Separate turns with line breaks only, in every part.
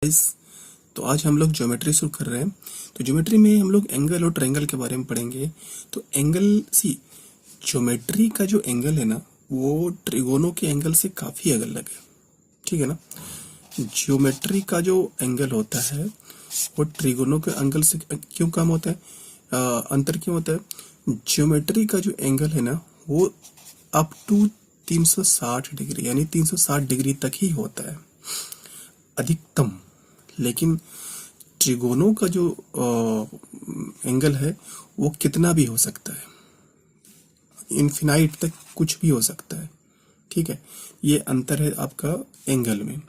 Guys, तो आज हम लोग ज्योमेट्री शुरू कर रहे हैं। तो ज्योमेट्री में हम लोग एंगल और ट्रायंगल के बारे में पढ़ेंगे। तो एंगल ज्योमेट्री का जो एंगल है ना, वो त्रिकोणों के एंगल से काफी अलग है। ठीक है ना। ज्योमेट्री का जो एंगल होता है वो त्रिकोणों के एंगल से क्यों कम होता है, अंतर क्यों होता है। ज्योमेट्री का जो एंगल है ना, वो अप टू 360 डिग्री यानी 360 डिग्री तक ही होता है अधिकतम। लेकिन त्रिकोणों का जो एंगल है वो कितना भी हो सकता है, इनफिनाइट तक कुछ भी हो सकता है। ठीक है, ये अंतर है आपका एंगल में।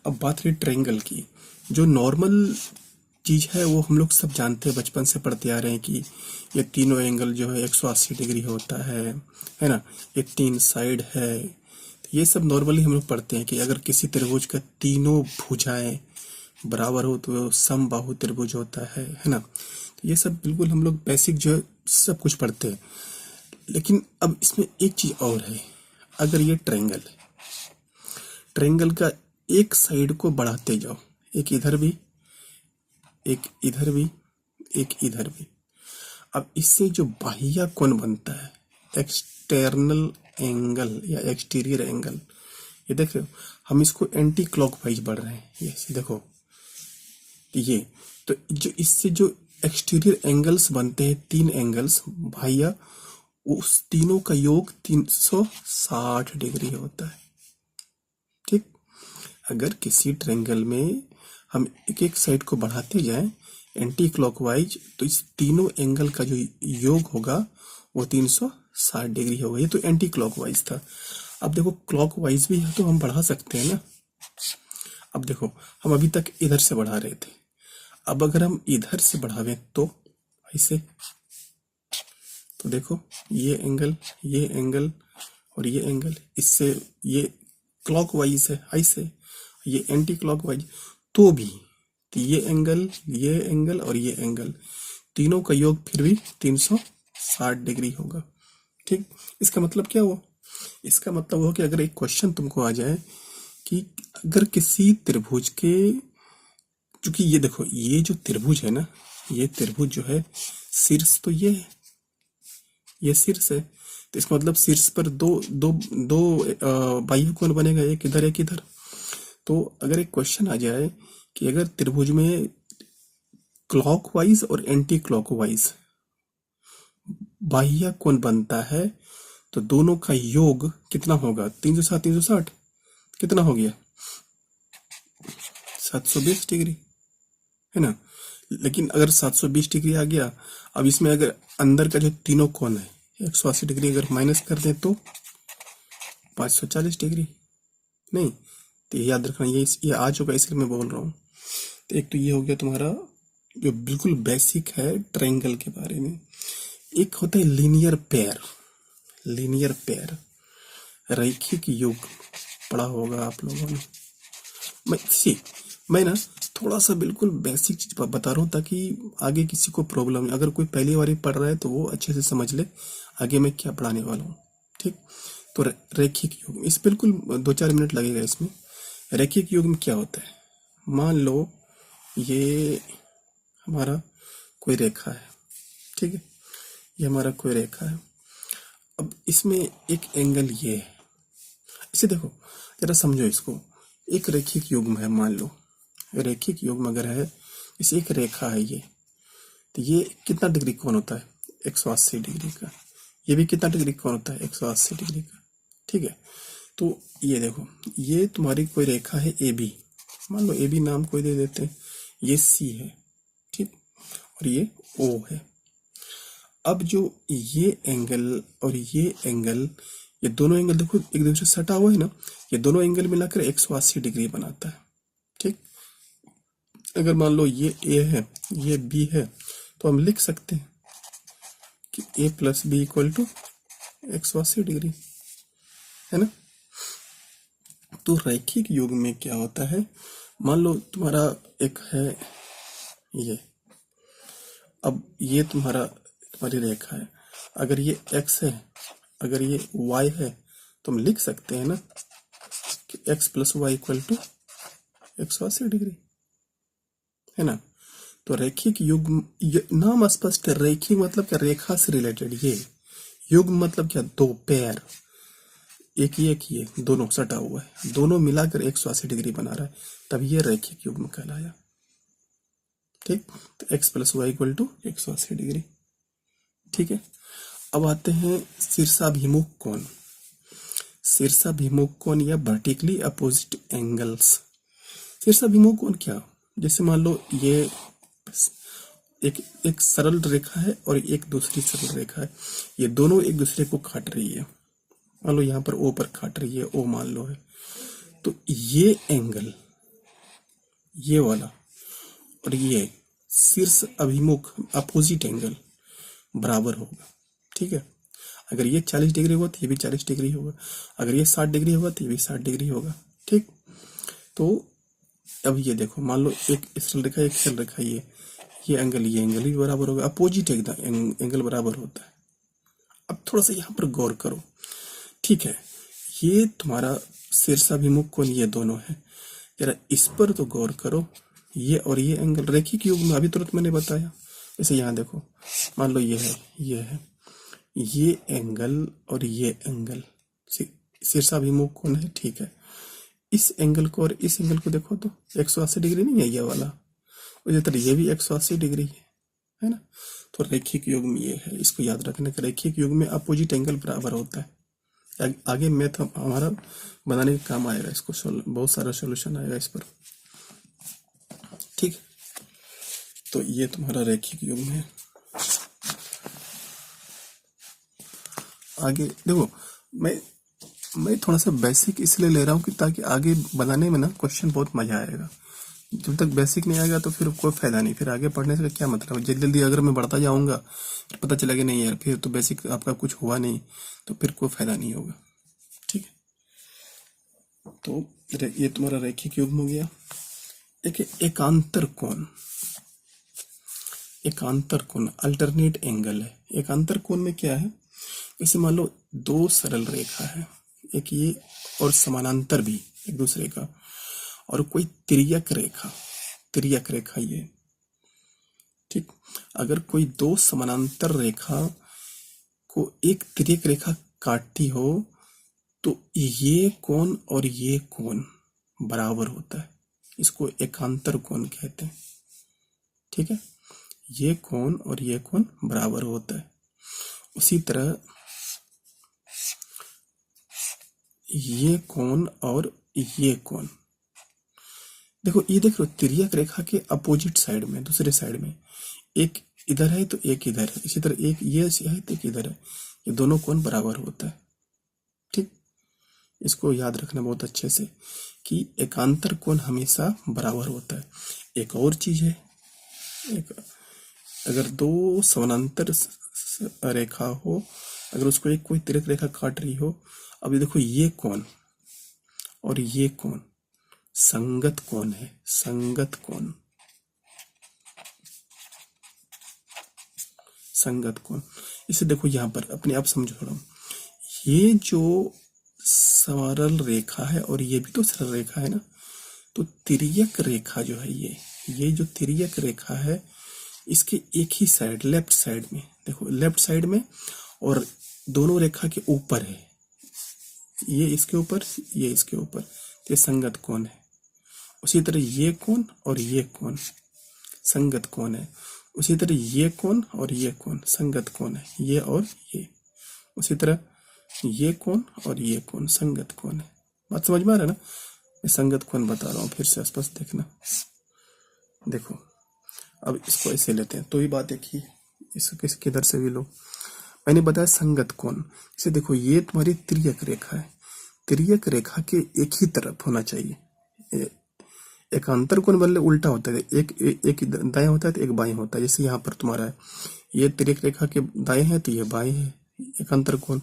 अब बात रही ट्रायंगल की। जो नॉर्मल चीज है वो हम लोग सब जानते हैं, बचपन से पढ़ते आ रहे हैं कि ये तीनों एंगल जो है 180 डिग्री होता है ना। ये 3 साइड है। तो ये सब नॉर्मली हम लोग पढ़ते हैं कि अगर किसी त्रिभुज का तीनों भुजाएं बराबर हो तो वो समबाहु त्रिभुज होता है ना। तो ये सब बिल्कुल हम लोग बेसिक जो है सब कुछ पढ़ते हैं। लेकिन अब इसमें एक चीज और है। अगर ये ट्रायंगल है, ट्रायंगल का एक साइड को बढ़ाते जाओ, एक इधर भी, एक इधर भी, एक इधर भी। अब इससे जो बाह्य कोण बनता है, एक्सटर्नल एंगल या एक्सटीरियर एंगल, ये देख रहे हो, हम इसको एंटी क्लॉकवाइज बढ़ रहे हैं। ये देखो, ये तो जो इससे जो एक्सटीरियर एंगल्स बनते हैं, 3 एंगल्स बाह्य, उस तीनों का योग 360 डिग्री होता है। ठीक, अगर किसी ट्रायंगल में हम एक एक साइड को बढ़ाते जाएं एंटी क्लॉकवाइज, तो इस तीनों एंगल का जो योग होगा वो 360 डिग्री होगा। ये तो एंटी क्लॉकवाइज था। अब देखो क्लॉकवाइज भी है तो हम बढ़ा सकते हैं ना। अब देखो, हम अभी तक इधर से बढ़ा रहे थे, अब अगर हम इधर से बढ़ावे तो ऐसे, तो देखो ये एंगल और ये एंगल, इससे ये क्लॉकवाइज है ऐसे, ये एंटी क्लॉकवाइज तो भी, तो ये एंगल और ये एंगल, तीनों का योग फिर भी 360 डिग्री होगा। ठीक, इसका मतलब क्या हुआ? इसका मतलब हुआ कि अगर एक क्वेश्चन तुमको आ जाए कि अगर किसी त्रिभुज के, क्योंकि ये देखो, ये जो त्रिभुज है ना, ये त्रिभुज जो है, शीर्ष तो ये है, ये शीर्ष है, तो इसका मतलब शीर्ष पर दो दो दो बाह्य कोण बनेगा, एक इधर एक इधर। तो अगर एक क्वेश्चन आ जाए कि अगर त्रिभुज में क्लॉकवाइज और एंटी क्लॉकवाइज बाह्य कोण बनता है तो दोनों का योग कितना होगा? 360 कितना हो गया? 720 डिग्री, है ना। लेकिन अगर 720 डिग्री आ गया, अब इसमें अगर अंदर का जो तीनों कोण है 180 डिग्री अगर माइनस कर दें तो 540 डिग्री। नहीं, तो ये याद रखना, ये आ चुका है इसलिए मैं बोल रहा हूँ। तो एक तो ये हो गया तुम्हारा जो बिल्कुल बेसिक है ट्रायंगल के बारे में। एक होता है लीनियर पेयर, रैखिक योग, पढ़ा होगा आप लोगों ने। मैं ना थोड़ा सा बिल्कुल बेसिक चीज बता रहा हूँ ताकि आगे किसी को प्रॉब्लम नहीं, अगर कोई पहली बार पढ़ रहा है तो वो अच्छे से समझ ले आगे मैं क्या पढ़ाने वाला हूँ। ठीक, तो रैखिक योग, इस बिल्कुल 2-4 मिनट लगेगा इसमें। रैखिक योग में क्या होता है? मान लो ये हमारा कोई रेखा है, ठीक है, ये हमारा कोई रेखा है। अब इसमें एक एंगल ये है, इसे देखो जरा समझो इसको। एक रैखिक युग्म है, मान लो रैखिक युग्म अगर है, इस एक रेखा है ये, तो ये कितना डिग्री कोण होता है? 180 डिग्री का। ये भी कितना डिग्री कोण होता है? 180 डिग्री का। ठीक है, तो ये देखो, ये तुम्हारी कोई रेखा है ए बी, मान लो ए बी नाम कोई दे देते हैं, ये सी है, ठीक, और ये ओ है। अब जो ये एंगल और ये एंगल, ये दोनों एंगल देखो एक दूसरे से सटा हुआ है ना, ये दोनों एंगल मिलाकर 180 डिग्री बनाता है। ठीक, अगर मान लो ये ए है, ये बी है, तो हम लिख सकते हैं कि A plus B equal to 180 degree, है ना। तो रैखिक योग में क्या होता है, मान लो तुम्हारा एक है ये, अब ये तुम्हारी रेखा है, अगर ये x है, अगर ये y है, तो हम लिख सकते हैं ना कि x plus y equal to 180 degree, है ना। तो रैखिक युग्म, नाम स्पष्ट है, रैखिक मतलब क्या, रेखा से रिलेटेड। ये युग्म मतलब क्या, दो पैर, एक ये दोनों सटा हुआ है, दोनों मिलाकर 180 डिग्री बना रहा है, तब ये रैखिक युग्म कहलाया। ठीक, तो x plus y equal to 180 degree. ठीक है, अब आते हैं शीर्षाभिमुख कोण। शीर्षाभिमुख कोण या वर्टिकली अपोजिट एंगल्स। शीर्षाभिमुख कोण क्या, जैसे मान लो ये एक एक सरल रेखा है और एक दूसरी सरल रेखा है, ये दोनों एक दूसरे को काट रही है। मान लो यहाँ पर ओ पर काट रही है, ओ मान लो है, तो ये एंगल, ये वाला और ये शीर्ष अभिमुख अपोजिट एंगल बराबर होगा। ठीक है, अगर ये 40 डिग्री होगा तो ये भी 40 डिग्री होगा, अगर ये 60 डिग्री होगा तो ये भी 60 डिग्री होगा। ठीक, तो अब ये देखो, मान लो एक सरल रेखा एक सरल रेखा, ये एंगल भी बराबर होगा, अपोजिट एकदम एंगल बराबर होता है। अब थोड़ा सा यहाँ पर गौर करो। ठीक है, ये तुम्हारा शीर्षाभिमुख कोण ये दोनों है, जरा इस पर तो गौर करो। ये और ये एंगल रैखिक युग्म में अभी तुरंत मैंने बताया। जैसे यहाँ देखो, मान लो ये है, ये एंगल और ये एंगल शीर्षाभिमुख कोण है। ठीक है, इस एंगल को और इस एंगल को देखो तो 180 डिग्री नहीं है ये वाला, उसी तरह ये भी 180 डिग्री है ना। तो रैखिक युग्म ये है, इसको याद रखने का। रैखिक युग्म में अपोजिट एंगल बराबर होता है। आगे मैथ हमारा बनाने का काम आएगा, इसको बहुत सारा सोल्यूशन आएगा इस पर। ठीक, तो ये तुम्हारा रैखिक युग्म है। आगे देखो, मैं थोड़ा सा बेसिक इसलिए ले रहा हूँ कि ताकि आगे बनाने में ना क्वेश्चन बहुत मजा आएगा। जब तक बेसिक नहीं आएगा तो फिर कोई फायदा नहीं, फिर आगे पढ़ने से क्या मतलब। जल्दी जल्दी अगर मैं बढ़ता जाऊंगा फिर पता चलेगा नहीं यार, फिर तो बेसिक आपका कुछ हुआ नहीं, तो फिर कोई फायदा नहीं होगा। ठीक है, तो ये तुम्हारा रैखिक युग्म हो गया। एक एकांतर कोण, एकांतर कोण अल्टरनेट एंगल है। एकांतर कोण में क्या है, जैसे मान लो दो सरल रेखा है, एक ये और समानांतर भी एक दूसरे का, और कोई तिर्यक रेखा ये। ठीक, अगर कोई दो समानांतर रेखा को एक तिर्यक रेखा काटती हो तो ये कोण और ये कोण बराबर होता है, इसको एकांतर कोण कहते हैं। ठीक है, ये कोण और ये कोण बराबर होता है। उसी तरह ये कोण और ये कोण, देखो ये देख लो, तिर्यक रेखा के अपोजिट साइड में, दूसरे साइड में एक इधर है तो एक इधर है, इसी तरह एक ये है तो एक इधर है, ये दोनों कोण बराबर होता है। ठीक, इसको याद रखना बहुत अच्छे से कि एकांतर कोण हमेशा बराबर होता है। एक और चीज है, एक अगर दो समानांतर रेखा हो, अगर उसको एक कोई तिर्यक रेखा काट रही हो, अब ये देखो ये कोण और ये कोण संगत कोण है, संगत कोण, संगत कोण। इसे देखो यहाँ पर अपने आप समझो थोड़ा, ये जो सरल रेखा है और ये भी तो सरल रेखा है ना, तो तिर्यक रेखा जो है ये जो तिर्यक रेखा है, इसके एक ही साइड लेफ्ट साइड में देखो, लेफ्ट साइड में और दोनों रेखा के ऊपर है, ये इसके ऊपर ये इसके ऊपर, तो ये संगत कोण है। उसी तरह ये कोण और ये कोण संगत कोण है। उसी तरह ये कोण और ये कोण संगत कोण है, ये और ये। उसी तरह ये कोण और ये कोण संगत कोण है। बात समझ में आ रहा है ना, मैं संगत कोण बता रहा हूँ, फिर से स्पष्ट देखना। देखो अब इसको ऐसे लेते हैं तो ये बात एक ही, इसको किधर से भी लो। मैंने बताया संगत कोण, इसे देखो ये तुम्हारी तिर्यक रेखा है, तिर्यक रेखा के एक ही तरफ होना चाहिए। एकांतर कोण बदले उल्टा होता है, एक दाएं होता है तो एक बाएं होता है। जैसे यहाँ पर तुम्हारा है, ये तिर्यक रेखा के दाएं है तो ये बाएं है एकांतर कोण,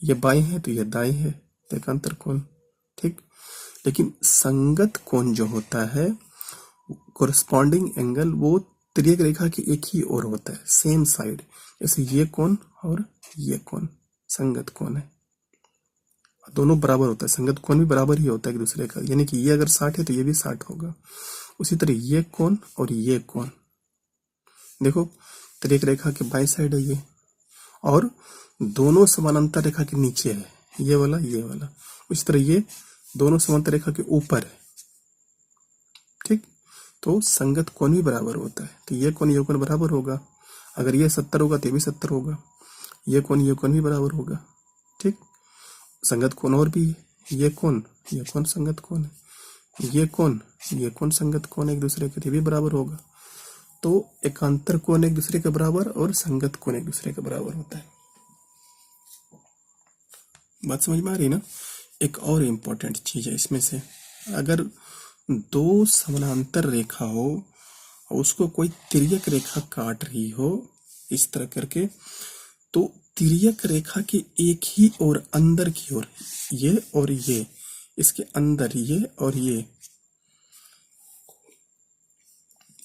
ये बाएं है तो ये दाएं है तो एकांतर कोण। ठीक, लेकिन संगत कोण जो होता है, कोरस्पॉन्डिंग एंगल, वो तिर्यक रेखा की एक ही ओर होता है, सेम साइड। जैसे ये कोण और ये कोण संगत कोण है, दोनों बराबर होता है। संगत कोण भी बराबर ही होता है एक दूसरे का, यानी कि ये अगर 60 है तो ये भी 60 होगा। उसी तरह ये कोण और ये कोण, देखो तिर्यक रेखा के बाएं साइड है ये, और दोनों समानांतर रेखा के नीचे है, ये वाला ये वाला। उसी तरह ये दोनों समांतर रेखा के ऊपर है, ठीक। तो संगत कोण भी बराबर होता है, तो ये कोण बराबर होगा। अगर ये 70 होगा तो ये भी 70 होगा, ये कोण भी बराबर होगा, ठीक। संगत कोण और भी है, ये कोण संगत कोण है, ये कोण संगत कोण एक दूसरे के भी बराबर होगा। तो एकांतर कोण एक दूसरे के बराबर और संगत कोण एक दूसरे के बराबर होता है। बात समझ में आ रही ना। एक और इम्पोर्टेंट चीज है इसमें से, अगर दो समानांतर रेखा हो और उसको कोई तिर्यक रेखा काट रही हो इस तरह करके, तो तिर्यक रेखा के एक ही ओर अंदर की ओर ये और ये, इसके अंदर ये और ये,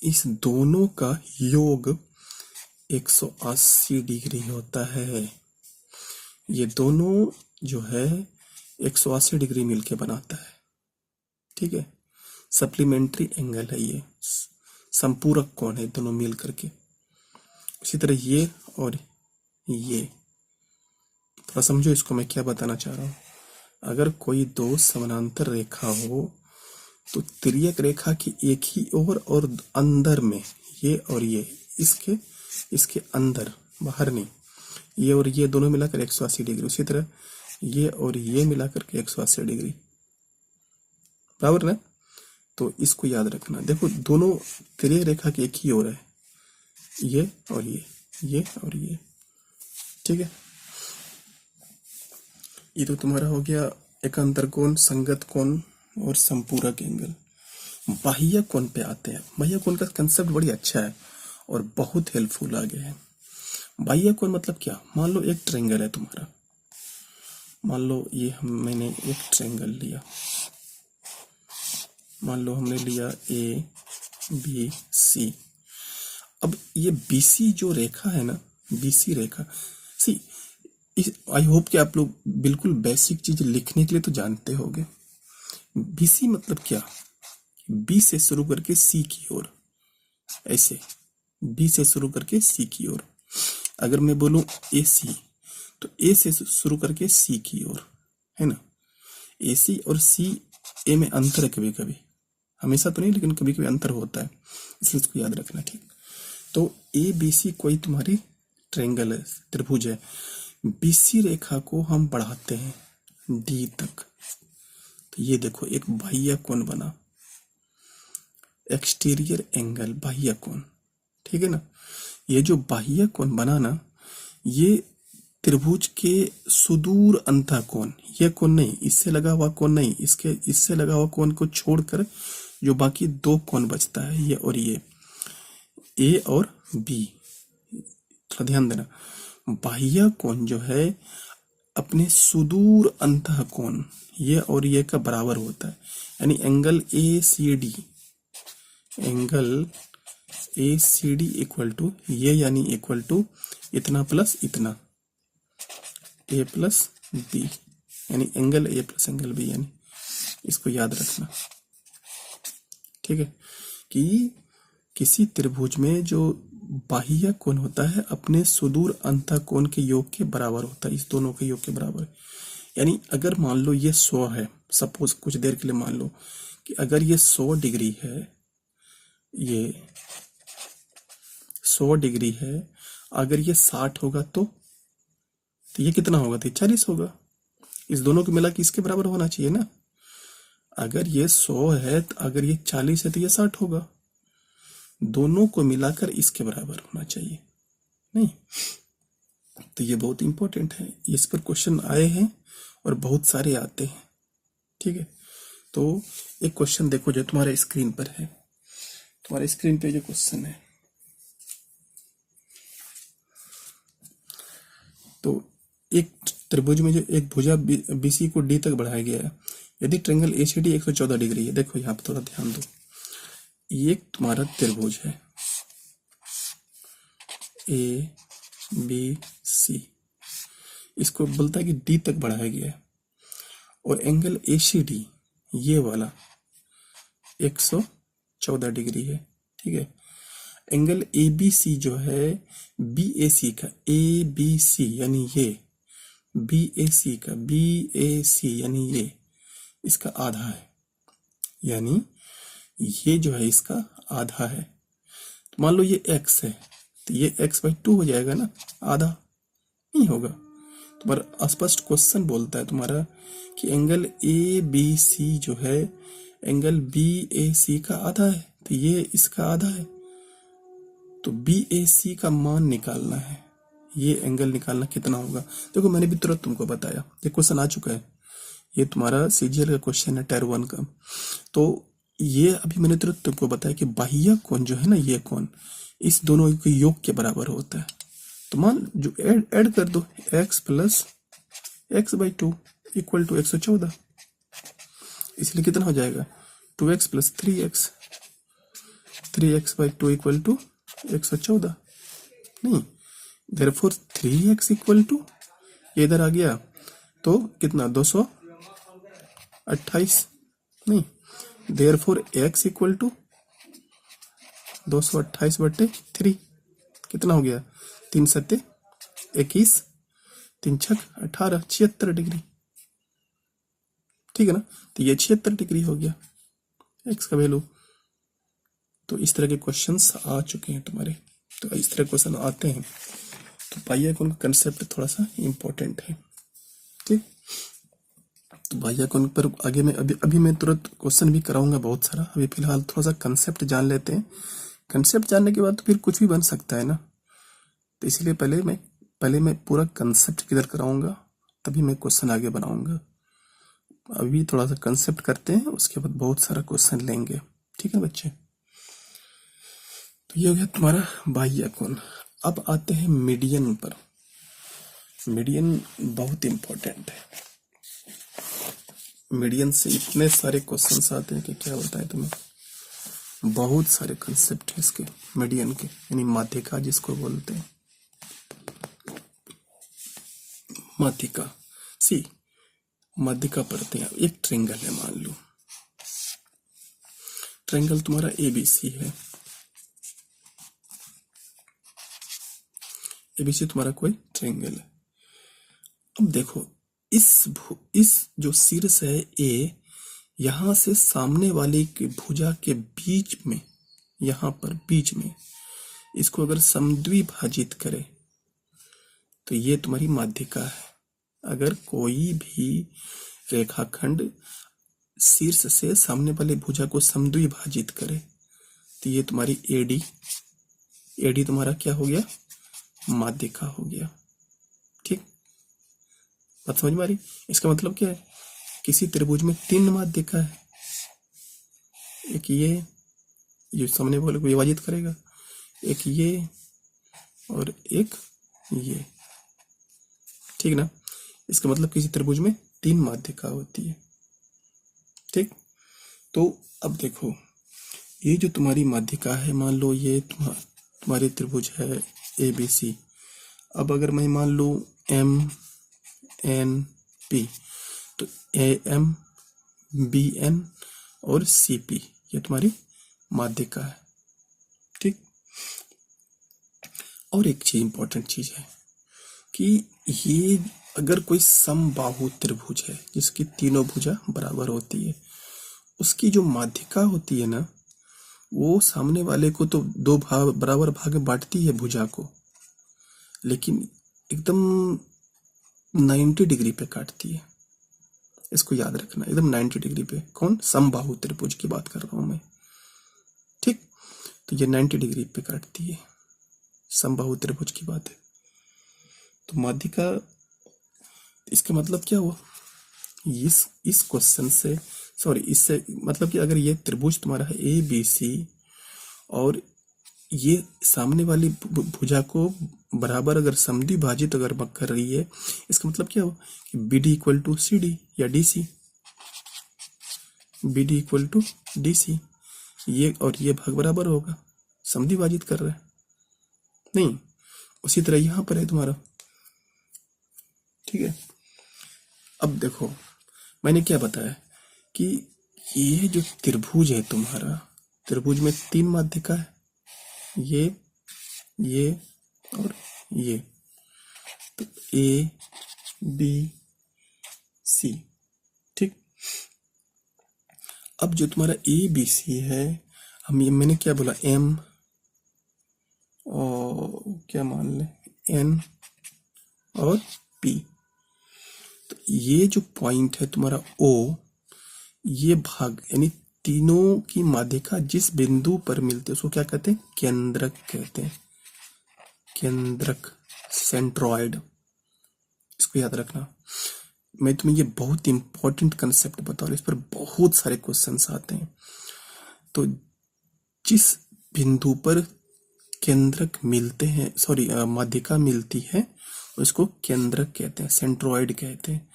इस दोनों का योग 180 डिग्री होता है। ये दोनों जो है 180 डिग्री मिलके बनाता है, ठीक है। सप्लीमेंट्री एंगल है ये, संपूरक कोण है दोनों मिल करके। उसी तरह ये और ये, थोड़ा समझो इसको मैं क्या बताना चाह रहा हूँ। अगर कोई दो समानांतर रेखा हो तो तिर्यक रेखा की एक ही ओर और अंदर में ये और ये, इसके अंदर, बाहर नहीं, ये और ये दोनों मिलाकर 180 डिग्री। उसी तरह ये और ये मिलाकर के 180 डिग्री, बराबर ना। तो इसको याद रखना। देखो दोनों तिर्यक रेखा की एक ही ओर है, ये और ये और ये, ठीक है। ये तो तुम्हारा हो गया एकांतर कोण, संगत कोण और संपूरक एंगल। बाह्य कोण पे आते हैं। बाह्य कोण का कंसेप्ट बड़ी अच्छा है और बहुत हेल्पफुल आगे है। बाह्य कोण मतलब क्या, मान लो एक ट्रायंगल है तुम्हारा, मान लो ये मैंने एक ट्रायंगल लिया, मान लो हमने लिया ABC। अब ये BC जो रेखा है ना, BC Rekha, C I hope कि आप लोग बिल्कुल बेसिक चीज लिखने के लिए तो जानते होंगे। BC मतलब क्या, B से शुरू करके C की ओर, ऐसे B से शुरू करके C की ओर। अगर मैं बोलूं AC तो A से शुरू करके C की ओर, है ना। AC और C, A में अंतर है कभी कभी, हमेशा तो नहीं लेकिन कभी कभी अंतर होता है, इसलिए इसको याद रखना, ठीक। तो ABC कोई तुम्हारी ट्रायंगल है, त्रिभुज है। BC रेखा को हम बढ़ाते हैं D तक, तो ये देखो एक बाह्य कोण बना, एक्सटीरियर एंगल, बाह्य कोण, ठीक है ना। ये जो बाह्य कोण बना ना, ये त्रिभुज के सुदूर अंतः कोण, ये कोण नहीं, इससे लगा हुआ कोण नहीं, इससे लगा हुआ कोण को छोड़कर जो बाकी दो कोण बचता है, ये और ये, A और B, थोड़ा ध्यान देना। बाह्य कोण जो है अपने सुदूर अंतः कोण ये और ये का बराबर होता है, यानी एंगल ACD इक्वल टू ये, यानी इक्वल टू इतना प्लस इतना, A प्लस B, यानी angle A plus angle B, यानी इसको याद रखना, ठीक है। कि किसी त्रिभुज में जो बाह्य कोण होता है अपने सुदूर अंतः कोण के योग के बराबर होता है, इस दोनों के योग के बराबर। यानी अगर मान लो ये 100 है, सपोज कुछ देर के लिए मान लो कि अगर ये 100 डिग्री है, ये 100 डिग्री है, अगर ये 60 होगा तो ये कितना होगा, तो 40 होगा। इस दोनों को मिला के इसके बराबर होना चाहिए ना। अगर ये 100 है तो अगर ये 40 है तो ये 60 होगा, दोनों को मिलाकर इसके बराबर होना चाहिए, नहीं। तो ये बहुत इंपॉर्टेंट है, इस पर क्वेश्चन आए हैं और बहुत सारे आते हैं, ठीक है। तो एक क्वेश्चन देखो जो तुम्हारे स्क्रीन पर है, तुम्हारे स्क्रीन पे जो क्वेश्चन है, तो एक त्रिभुज में जो एक भुजा BC को D तक बढ़ाया गया है, यदि ट्रायंगल ACD 114 डिग्री है। देखो यहाँ पर थोड़ा ध्यान दो, ये तुम्हारा त्रिभुज है ABC, इसको बोलता है कि D तक बढ़ाया गया है, और एंगल ACD ये वाला 114 14 डिग्री है। ठीक है, एंगल ए बी सी जो है बी ए सी का, ए बी सी यानी ये बी ए सी का, बी ए सी यानी ये इसका आधा है, यानी ये जो है इसका आधा है। तो मान लो ये x है, तो ये x/2 हो जाएगा ना, आधा नहीं होगा। तुम्हारा स्पष्ट क्वेश्चन बोलता है तुम्हारा कि एंगल ए बी सी जो है एंगल बी ए सी का आधा है, तो ये इसका आधा है, तो बी ए सी का मान निकालना है, ये एंगल निकालना कितना होगा। देखो मैंने भी तुरंत तुमको बताया, ये क्वेश्चन आ चुका है, ये तुम्हारा सीजीएल का क्वेश्चन है टायर 1 का। तो ये अभी मैंने तुरंत तुमको बताया कि बाह्य कोण जो है ना, ये कोण इस दोनों के योग के बराबर होता है। तो मान जो ऐड कर दो, x plus x/2 equal to 114, इसलिए कितना हो जाएगा 2x plus 3x, 3x/2 equal to 114 नहीं, देयरफॉर 3x इक्वल टू ये इधर आ गया तो कितना 228 नहीं, देयरफॉर x इक्वल टू 228/3 कितना हो गया 3 सत्ते 21, 3 छक 18, 76 डिग्री। ठीक है ना, तो ये 76 डिग्री हो गया x का वैल्यू। तो इस तरह के क्वेश्चंस आ चुके हैं तुम्हारे, तो इस तरह क्वेश्चन आते हैं, तो बाह्य कोण का कंसेप्ट थोड़ा सा इम्पोर्टेंट है। ठीक, तो बाह्य कोण पर आगे में अभी मैं तुरंत क्वेश्चन भी कराऊंगा बहुत सारा, अभी फिलहाल थोड़ा सा कंसेप्ट जान लेते हैं। कंसेप्ट जानने के बाद तो फिर कुछ भी बन सकता है ना, तो इसलिए पहले मैं पूरा कंसेप्ट क्लियर कराऊंगा, तभी मैं क्वेश्चन आगे बनाऊंगा। अभी थोड़ा सा कंसेप्ट करते हैं, उसके बाद बहुत सारा क्वेश्चन लेंगे। ठीक है बच्चे, तो ये हो गया तुम्हारा बाह्य कोण। अब आते हैं मीडियन पर। मीडियन बहुत इंपॉर्टेंट है, मीडियन से इतने सारे क्वेश्चंस आते हैं कि क्या बताएं तुम्हें, बहुत सारे कंसेप्ट है इसके मीडियन के, यानी माध्यिका जिसको बोलते हैं। माध्यिका सी, माध्यिका पढ़ते हैं। एक ट्रायंगल है, मान लो ट्रायंगल तुम्हारा एबीसी है, एबीसी तुम्हारा कोई ट्रायंगल है। अब देखो इस जो शीर्ष है ए, यहां से सामने वाले की भुजा के बीच में, यहां पर बीच में इसको अगर समद्विभाजित करे तो ये तुम्हारी माध्यिका है। अगर कोई भी रेखाखंड शीर्ष से सामने वाले भुजा को समद्विभाजित करे तो ये तुम्हारी एडी तुम्हारा क्या हो गया, माध्यिका हो गया। ठीक, बात समझ में आ रही। इसका मतलब क्या है, किसी त्रिभुज में 3 माध्यिका है, एक ये सामने वाले को विभाजित करेगा, एक ये और एक ये। ठीक ना, इसका मतलब किसी त्रिभुज में 3 माध्यिका होती है। ठीक, तो अब देखो ये जो तुम्हारी माध्यिका है, मान लो ये तुम्हारी त्रिभुज है ABC। अब अगर मैं मान लूं MNP, तो AM BN और CP ये तुम्हारी माध्यिका है। ठीक, और एक चीज इंपॉर्टेंट चीज है कि ये अगर कोई समबाहु त्रिभुज है जिसकी तीनों भुजा बराबर होती है, उसकी जो माध्यिका होती है ना, वो सामने वाले को तो 2 बराबर भाग में बांटती है भुजा को, लेकिन एकदम 90 डिग्री पे काटती है। इसको याद रखना, एकदम 90 डिग्री पे। कौन, समबाहु त्रिभुज की बात कर रहा हूं मैं। ठीक, तो ये 90 डिग्री पे काटती है, समबाहु त्रिभुज की बात है। तो माध्यिका, इसका मतलब क्या हुआ, इस क्वेश्चन से सॉरी इससे मतलब कि अगर ये त्रिभुज तुम्हारा है ABC और ये सामने वाली भुजा को बराबर अगर समद्विभाजित अगर कर रही है, इसका मतलब क्या हो कि BD इक्वल टू CD या DC, BD equal to DC, ये और ये भाग बराबर होगा, समद्विभाजित कर रहा है नहीं। उसी तरह यहां पर है तुम्हारा। ठीक है, अब देखो मैंने क्या बताया कि ये जो त्रिभुज है तुम्हारा, त्रिभुज में 3 माध्यिका है, ये और ये। तो ए बी सी, ठीक। अब जो तुम्हारा ए बी सी है, हम ये मैंने क्या बोला, एम और क्या मान लें, एन और पी। तो ये जो पॉइंट है तुम्हारा ओ, ये भाग यानी तीनों की माध्यिका जिस बिंदु पर मिलते हैं उसको क्या कहते हैं, केंद्रक कहते हैं। केंद्रक, सेंट्रॉइड, इसको याद रखना। मैं तुम्हें ये बहुत इंपॉर्टेंट कंसेप्ट बता रहा हूं, इस पर बहुत सारे क्वेश्चंस आते हैं। तो जिस बिंदु पर केंद्रक मिलते हैं, सॉरी माध्यिका मिलती है, उसको केंद्रक कहते हैं, सेंट्रॉइड कहते हैं।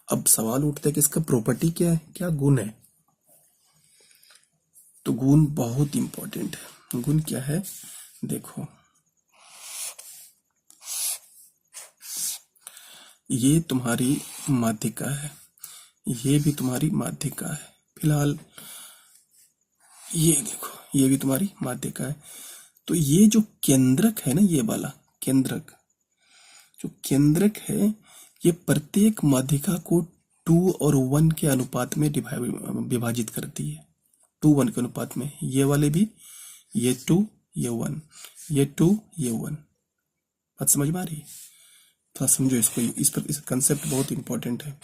अब सवाल उठता है कि इसका प्रॉपर्टी क्या है, क्या गुण है। तो गुण बहुत इंपॉर्टेंट है। गुण क्या है, देखो, ये तुम्हारी माध्यिका है, ये भी तुम्हारी माध्यिका है। फिलहाल ये देखो, ये भी तुम्हारी माध्यिका है। तो ये जो केंद्रक है ना, ये वाला केंद्रक, जो केंद्रक है, ये प्रत्येक माध्यिका को 2 और 1 के अनुपात में विभाजित करती है। 2:1 के अनुपात में। ये वाले भी, ये 2 ये 1, ये 2 ये 1। बात समझ में आ रही है? थोड़ा समझो इसको, इस पर इस कंसेप्ट बहुत इंपॉर्टेंट है।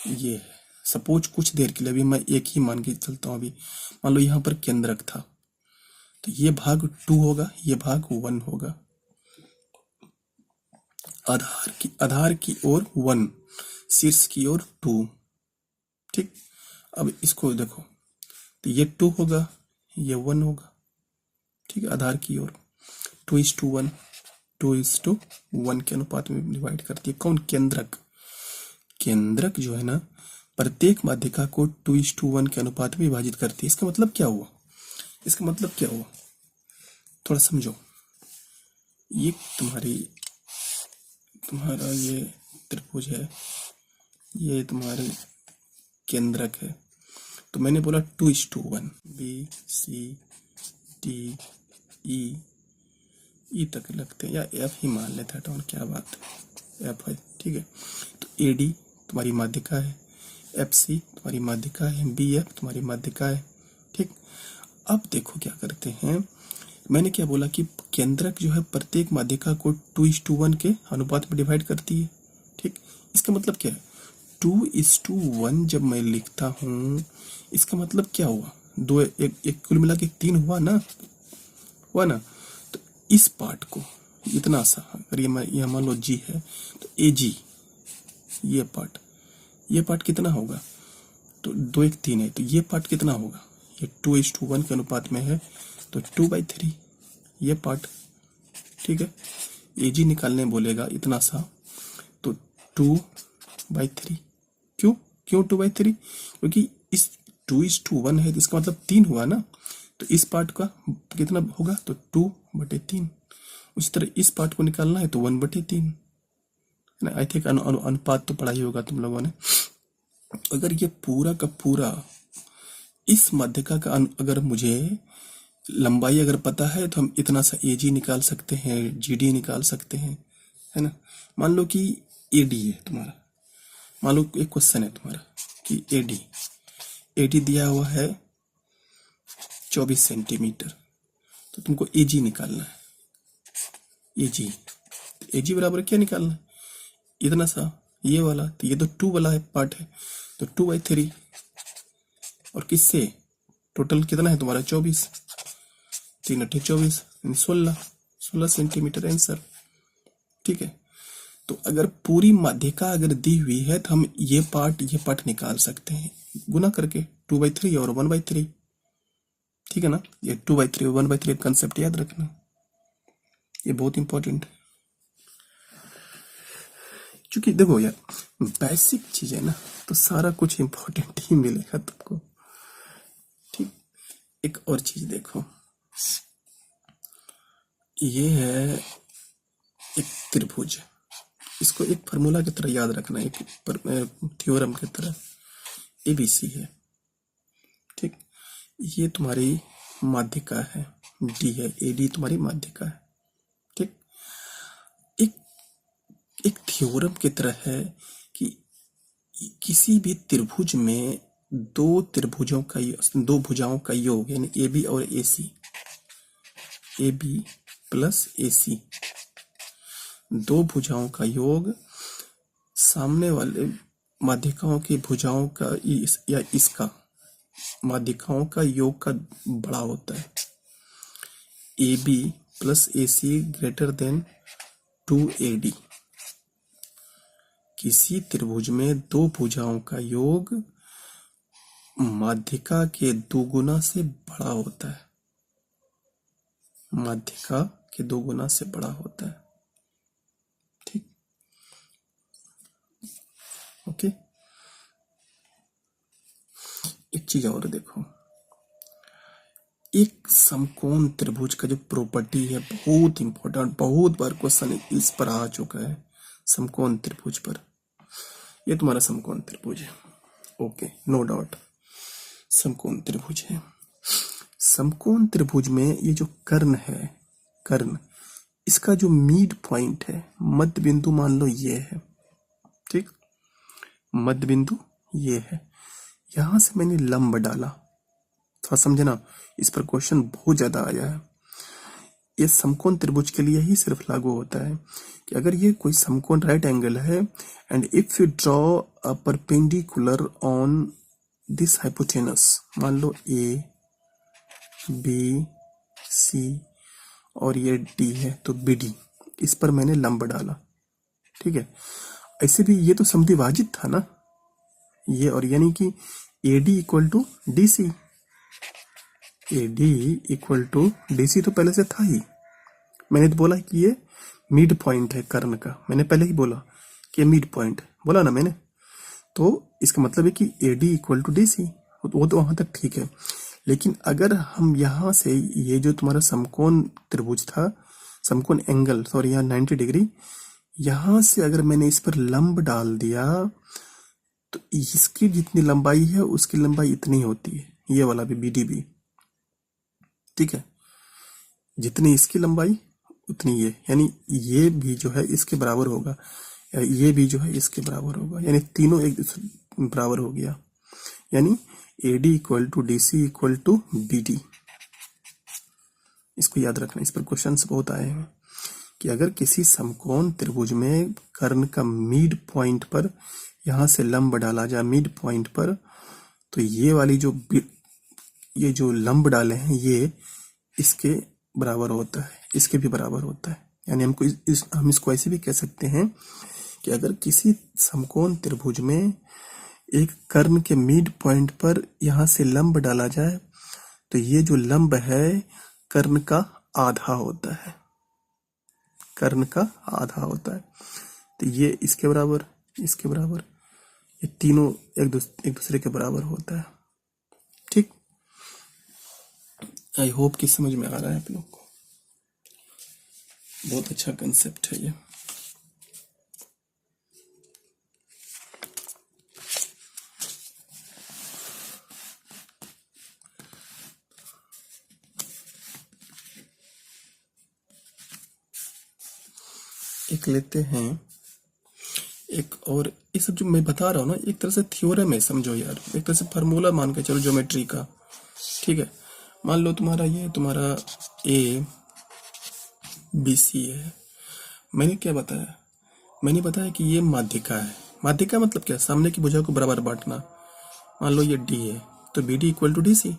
ये सपोज कुछ देर के लिए अभी मैं एक ही मान के चलता हूँ। अभी मान लो यहाँ पर केंद्रक था, तो ये भाग 2 होगा, ये भाग 1 होगा। आधार की ओर 1, शीर्ष की ओर 2, ठीक। अब इसको देखो, तो ये 2 होगा, ये 1 होगा, ठीक है। आधार की ओर 2:1, 2:1 के अनुपात में डिवाइड करती है। कौन, केंद्रक। केंद्रक जो है ना, प्रत्येक माध्यिका को 2:1 के अनुपात में विभाजित करती है। इसका मतलब क्या हुआ, इसका मतलब क्या हुआ, थोड़ा समझो। ये तुम्हारा ये त्रिभुज है, ये तुम्हारे केंद्रक है। तो मैंने बोला 2:1, बी सी डी ई तक लगते हैं, या एफ ही मान लेते हैं, तो क्या बात है, एफ है, ठीक है। तो ए डी तुम्हारी माध्यिका है, एफ सी तुम्हारी माध्यिका है, बी एफ तुम्हारी माध्यिका है, ठीक। अब देखो क्या करते हैं, मैंने क्या बोला कि केंद्रक जो है प्रत्येक माध्यिका को 2:1 के अनुपात में डिवाइड करती है, ठीक। इसका मतलब क्या है, 2:1 जब मैं लिखता हूँ, इसका मतलब क्या हुआ, दो एक कुल मिला के 3 हुआ ना। तो इस पार्ट को इतना सा, अगर ये मान लो जी है, तो ए जी, ये पार्ट कितना होगा, तो 2:1 है, तो ये पार्ट कितना होगा, ये 2:1 के अनुपात में है, तो 2/3 ये पार्ट, ठीक है। ए जी निकालने बोलेगा इतना सा, तो 2/3। क्यों 2/3, क्योंकि इस 2:1 है, तो इसका मतलब 3 हुआ ना। तो इस पार्ट का कितना होगा, तो 2/3। उसी तरह इस पार्ट को निकालना है, तो 1/3। आई थिंक अनुपात तो पढ़ा ही होगा तुम लोगों ने। अगर ये पूरा का पूरा इस माध्यिका का अगर मुझे लंबाई अगर पता है, तो हम इतना सा ए जी निकाल सकते हैं, जी डी निकाल सकते हैं, है ना। मान लो कि ए डी है तुम्हारा, मान लो एक क्वेश्चन है तुम्हारा कि ए डी दिया हुआ है 24 सेंटीमीटर, तो तुमको ए जी निकालना है। ए जी बराबर क्या निकालना है, इतना सा, ये वाला, तो ये तो 2 वाला है पार्ट है, तो 2/3। और किससे, टोटल कितना है तुम्हारा 24, 3×8 = 24, 16 सेंटीमीटर आंसर, ठीक है। तो अगर पूरी माध्यिका अगर दी हुई है, तो हम ये पार्ट निकाल सकते हैं गुना करके 2/3 और 1/3, ठीक है ना। ये 2/3 और 1/3 कंसेप्ट याद रखना, ये बहुत इंपॉर्टेंट है। क्योंकि देखो यार, बेसिक चीज है ना, तो सारा कुछ इंपॉर्टेंट ही मिलेगा तुमको, ठीक। एक और चीज देखो, ये है एक त्रिभुज, इसको एक फार्मूला की तरह याद रखना, एक थ्योरम की तरह। एबीसी है, ठीक। ये तुम्हारी माध्यिका है, डी है, ए डी तुम्हारी माध्यिका है। ठीक, एक एक थ्योरम की तरह है कि किसी भी त्रिभुज में दो भुजाओं का योग यानी ए बी और ए सी, ए बी प्लस ए सी, दो भुजाओं का योग सामने वाले माध्यिकाओं की भुजाओं का या इसका माध्यिकाओं का योग का बड़ा होता है। A B plus A C greater than 2AD। किसी त्रिभुज में दो भुजाओं का योग माध्यिका के दोगुना से बड़ा होता है, माध्यिका के दोगुना से बड़ा होता है। ठीक, ओके। एक चीज और देखो, एक समकोण त्रिभुज का जो प्रॉपर्टी है बहुत इंपॉर्टेंट, बहुत बार क्वेश्चन इस पर आ चुका है। समकोण त्रिभुज पर, ये तुम्हारा समकोण त्रिभुज है, ओके, नो डाउट समकोण त्रिभुज है। समकोण त्रिभुज में ये जो कर्ण है, कर्ण, इसका जो मिड पॉइंट है, मध्य बिंदु मान लो ये है। ठीक, मध्य बिंदु ये है, यहां से मैंने लंब डाला, थोड़ा समझना, इस पर क्वेश्चन बहुत ज्यादा आया है। ये समकोण त्रिभुज के लिए ही सिर्फ लागू होता है कि अगर ये कोई समकोण राइट एंगल है and if you draw a perpendicular on this hypotenuse, मान लो ए बी सी और ये डी है, तो बी डी, इस पर मैंने लंब डाला। ठीक है, ऐसे भी ये तो समद्विभाजित था ना ये, और यानी कि A D equal to D C, A D equal to D C तो पहले से था ही। मैंने तो बोला कि ये मिड पॉइंट है कर्ण का, मैंने पहले ही बोला कि मिड पॉइंट बोला ना मैंने, तो इसका मतलब है कि A D equal to D C, वो तो वहां तक ठीक है। लेकिन अगर हम यहाँ से ये जो तुम्हारा समकोण त्रिभुज था, समकोण एंगल, सॉरी यहाँ 90 डिग्री, यहां से अगर मैंने इस पर लंब डाल दिया तो इसकी जितनी लंबाई है उसकी लंबाई इतनी होती है, ये वाला भी बी डी बी। ठीक है, जितनी इसकी लंबाई उतनी ये, यानी ये भी जो है इसके बराबर होगा, या ये भी जो है इसके बराबर होगा, यानी तीनों एक दूसरे बराबर हो गया, यानी A D equal to D C equal to B D. इसको याद रखना, इस पर क्वेश्चन बहुत आए हैं कि अगर किसी समकोण त्रिभुज में कर्ण का मिड पॉइंट पर यहां से लंब डाला जाए मिड पॉइंट पर, तो ये वाली ये जो लंब डाले हैं ये इसके बराबर होता है, इसके भी बराबर होता है। यानी हमको हम इसको ऐसे भी कह सकते हैं कि अगर किसी समकोण त्रिभुज में एक कर्ण के मिड पॉइंट पर यहां से लंब डाला जाए तो ये जो लंब है कर्ण का आधा होता है, कर्ण का आधा होता है। तो ये इसके बराबर, इसके बराबर, ये तीनों एक दूसरे के बराबर होता है। ठीक, आई होप कि समझ में आ रहा है आप लोग को, बहुत अच्छा कंसेप्ट है ये। एक लेते हैं एक और, ये सब जो मैं बता रहा हूँ ना एक तरह से थ्योरम है, समझो यार, एक तरह से फार्मूला मान के चलो ज्योमेट्री का। ठीक है, मान लो तुम्हारा ए बी सी है, मैंने क्या बताया, मैंने बताया कि ये माध्यिका है। माध्यिका मतलब क्या, सामने की भुजा को बराबर बांटना। मान लो ये डी है तो B D equal to D C,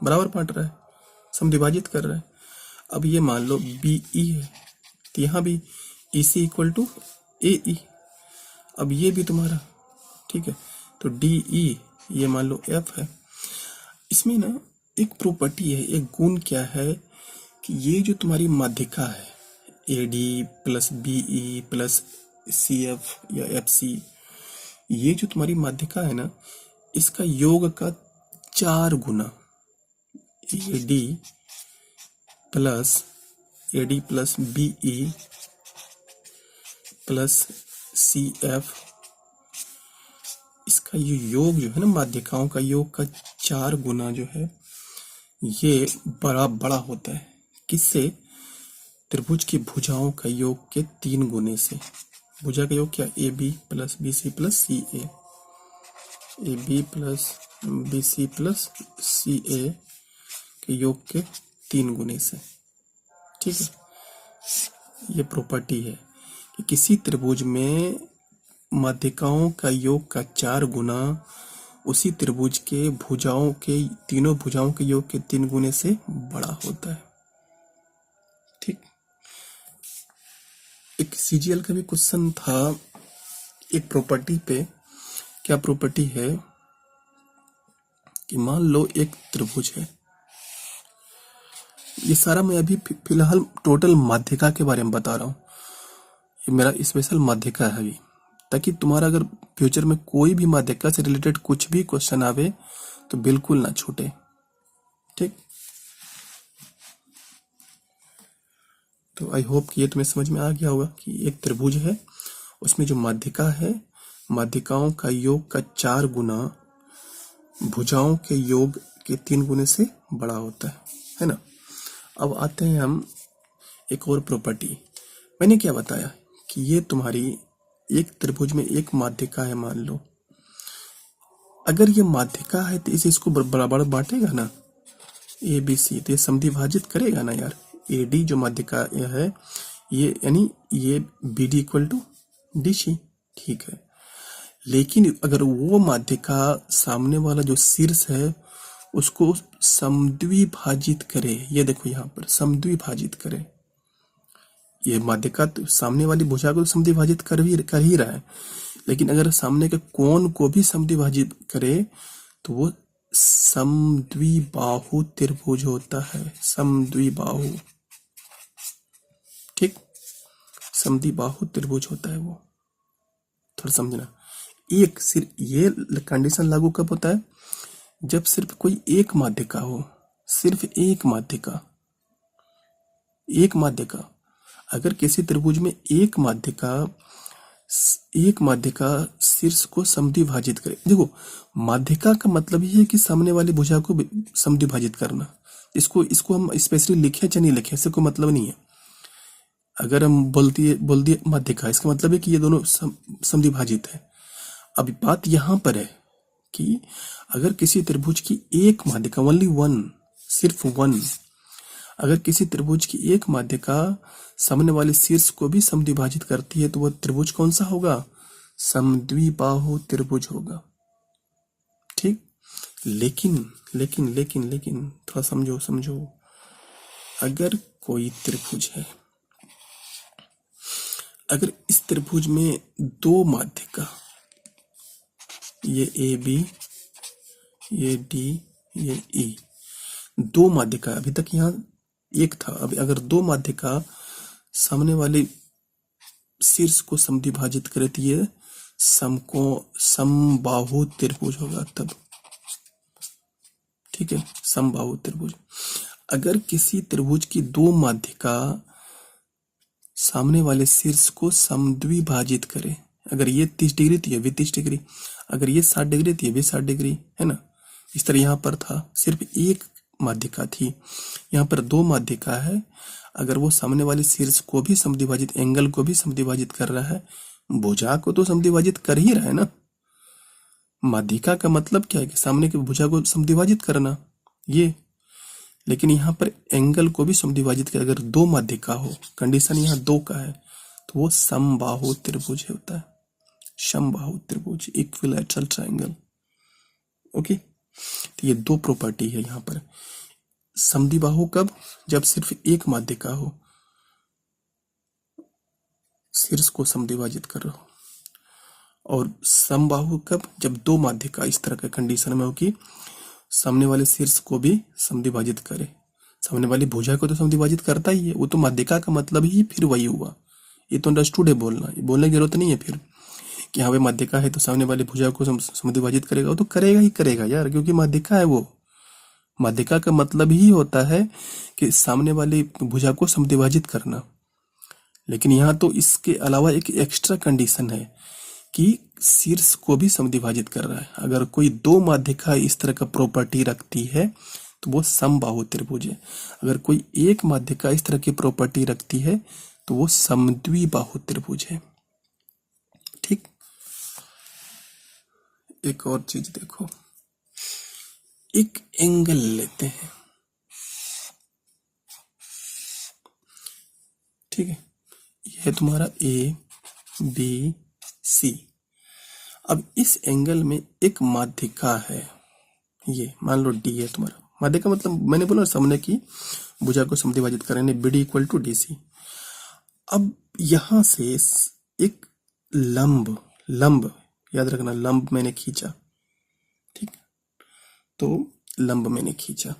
बराबर बांट रहा है, समद्विभाजित कर रहा है। अब ये मान लो बी ई है तो यहाँ भी ई सी इक्वल टू ए ई, अब ये भी तुम्हारा, ठीक है, तो डी ई ये मान लो एफ है। इसमें ना एक प्रॉपर्टी है, एक गुण क्या है कि ये जो तुम्हारी माध्यिका है A D plus B E plus C F या एफ सी, ये जो तुम्हारी माध्यिका है ना, इसका योग का 4 गुना A D plus B E plus C F, इसका ये योग जो है ना माध्यिकाओं का योग का 4 गुना जो है ये बड़ा बड़ा होता है किससे? त्रिभुज की भुजाओं का योग के 3 गुने से। भुजा का योग क्या? A B plus B C plus C A, A B plus B C plus C A के योग के 3 गुने से। ठीक है, ये प्रॉपर्टी है कि किसी त्रिभुज में माध्यिकाओं का योग का 4 गुना उसी त्रिभुज के भुजाओं के, तीनों भुजाओं के योग के 3 गुने से बड़ा होता है। ठीक, एक सीजीएल का भी क्वेश्चन था एक प्रॉपर्टी पे। क्या प्रॉपर्टी है कि मान लो एक त्रिभुज है, ये सारा मैं अभी फिलहाल टोटल माध्यिका के बारे में बता रहा हूँ, ये मेरा स्पेशल माध्यिका है अभी, ताकि तुम्हारा अगर फ्यूचर में कोई भी माध्यिका से रिलेटेड कुछ भी क्वेश्चन आवे तो बिल्कुल ना छूटे। ठीक, तो आई होप कि ये तुम्हें समझ में आ गया होगा कि एक त्रिभुज है, उसमें जो माध्यिका है, माध्यिकाओं का योग का 4 गुना भुजाओं के योग के 3 गुने से बड़ा होता है ना। अब आते हैं हम एक और प्रॉपर्टी। मैंने क्या बताया कि ये तुम्हारी एक त्रिभुज में एक माध्यिका है, मान लो अगर ये माध्यिका है तो इसे इसको बराबर बांटेगा ना, ए बी सी, तो ये समद्विभाजित करेगा ना यार। ए डी जो माध्यिका है ये, यानी ये B D equal to D C. ठीक है, लेकिन अगर वो माध्यिका सामने वाला जो शीर्ष है उसको समद्विभाजित करे, ये देखो यहाँ पर समद्विभाजित करे, ये माध्यिका तो सामने वाली भुजा को समद्विभाजित कर ही रहा है, लेकिन अगर सामने के कोण को भी समद्विभाजित करे तो वो समद्विबाहु त्रिभुज होता है। समद्विबाहु, ठीक, समद्विबाहु त्रिभुज होता है वो। थोड़ा समझना, एक सिर्फ ये कंडीशन लागू कब होता है? जब सिर्फ कोई एक माध्यिका हो, सिर्फ एक माध्यिका, एक माध्यिका। अगर किसी त्रिभुज में एक माध्यिका शीर्ष को समद्विभाजित करे, देखो माध्यिका का मतलब ये है कि सामने वाली भुजा को समद्विभाजित करना। इसको हम स्पेशली लिखे या नहीं लिखे इससे कोई मतलब नहीं है। अगर हम बोल दिए माध्यिका, इसका मतलब है कि ये दोनों समद्विभाजित है। अभी बात यहाँ पर है कि अगर किसी त्रिभुज की एक माध्यिका, ओनली वन, सिर्फ वन, अगर किसी त्रिभुज की एक माध्यिका सामने वाले शीर्ष को भी समद्विभाजित करती है तो वह त्रिभुज कौन सा होगा? समद्विबाहु त्रिभुज होगा। ठीक, लेकिन लेकिन लेकिन लेकिन थोड़ा समझो, अगर कोई त्रिभुज है, अगर इस त्रिभुज में 2 माध्यिका, ये ए बी, ये डी, ये ई, 2 माध्यिका, अभी तक यहाँ एक था, अभी अगर 2 माध्यिका सामने वाले शीर्ष को समद्विभाजित करे तो ये समबाहु त्रिभुज होगा तब। ठीक है, समबाहु त्रिभुज। अगर किसी त्रिभुज की 2 माध्यिका सामने वाले शीर्ष को समद्विभाजित करे, अगर ये 30 डिग्री तो ये भी 30 डिग्री, अगर ये 60 डिग्री तो ये भी 60 डिग्री, है ना। इस तरह यहाँ पर था सिर्फ एक माध्यिका थी, यहाँ पर 2 माध्यिका है। अगर वो सामने वाले शीर्ष को भी समद्विभाजित, एंगल को भी समद्विभाजित कर रहा है, भुजा को तो समद्विभाजित कर ही रहा है ना। माध्यिका का मतलब क्या है कि सामने की भुजा को समद्विभाजित करना, ये, लेकिन यहाँ पर एंगल को भी समद्विभाजित कर। अगर 2 माध्यिका हो, कंडीशन यहाँ 2 का है, तो वो समबाहु त्रिभुज होता है। समबाहु त्रिभुज, इक्विलैटरल ट्रायंगल। ओके, तो ये 2 प्रॉपर्टी है यहाँ पर। समद्विबाहु कब? जब सिर्फ एक माध्यिका हो, शीर्ष को समद्विभाजित कर रहा हो। और समबाहु कब? जब 2 माध्यिका इस तरह के कंडीशन में हो कि सामने वाले शीर्ष को भी समद्विभाजित करे। सामने वाली भुजा को तो समद्विभाजित करता ही है, वो तो माध्यिका का मतलब ही फिर वही हुआ। ये तो अंडरस्टूड है, बोलने की जरूरत नहीं है फिर कि हाँ भाई माध्यिका है तो सामने वाली भुजा को समद्विभाजित करेगा, वो तो करेगा ही करेगा यार, क्योंकि माध्यिका है वो। माध्यिका का मतलब ही होता है कि सामने वाली भुजा को समद्विभाजित करना। लेकिन यहाँ तो इसके अलावा एक एक्स्ट्रा कंडीशन है कि शीर्ष को भी समद्विभाजित कर रहा है। अगर कोई 2 माध्यिका इस तरह का प्रॉपर्टी रखती है तो वो समबाहु त्रिभुज है। अगर कोई एक माध्यिका इस तरह की प्रॉपर्टी रखती है तो वो समद्विबाहु त्रिभुज है। ठीक, एक और चीज देखो, एक एंगल लेते हैं, ठीक है, यह तुम्हारा ए बी सी। अब इस एंगल में एक माध्यिका है, ये मान लो डी है तुम्हारा। माध्यिका मतलब मैंने बोला सामने की भुजा को समद्विभाजित करेंगे, B D equal to D C. अब यहां से एक लंब, लंब याद रखना, लंब मैंने खींचा, ठीक, तो लंब मैंने खींचा।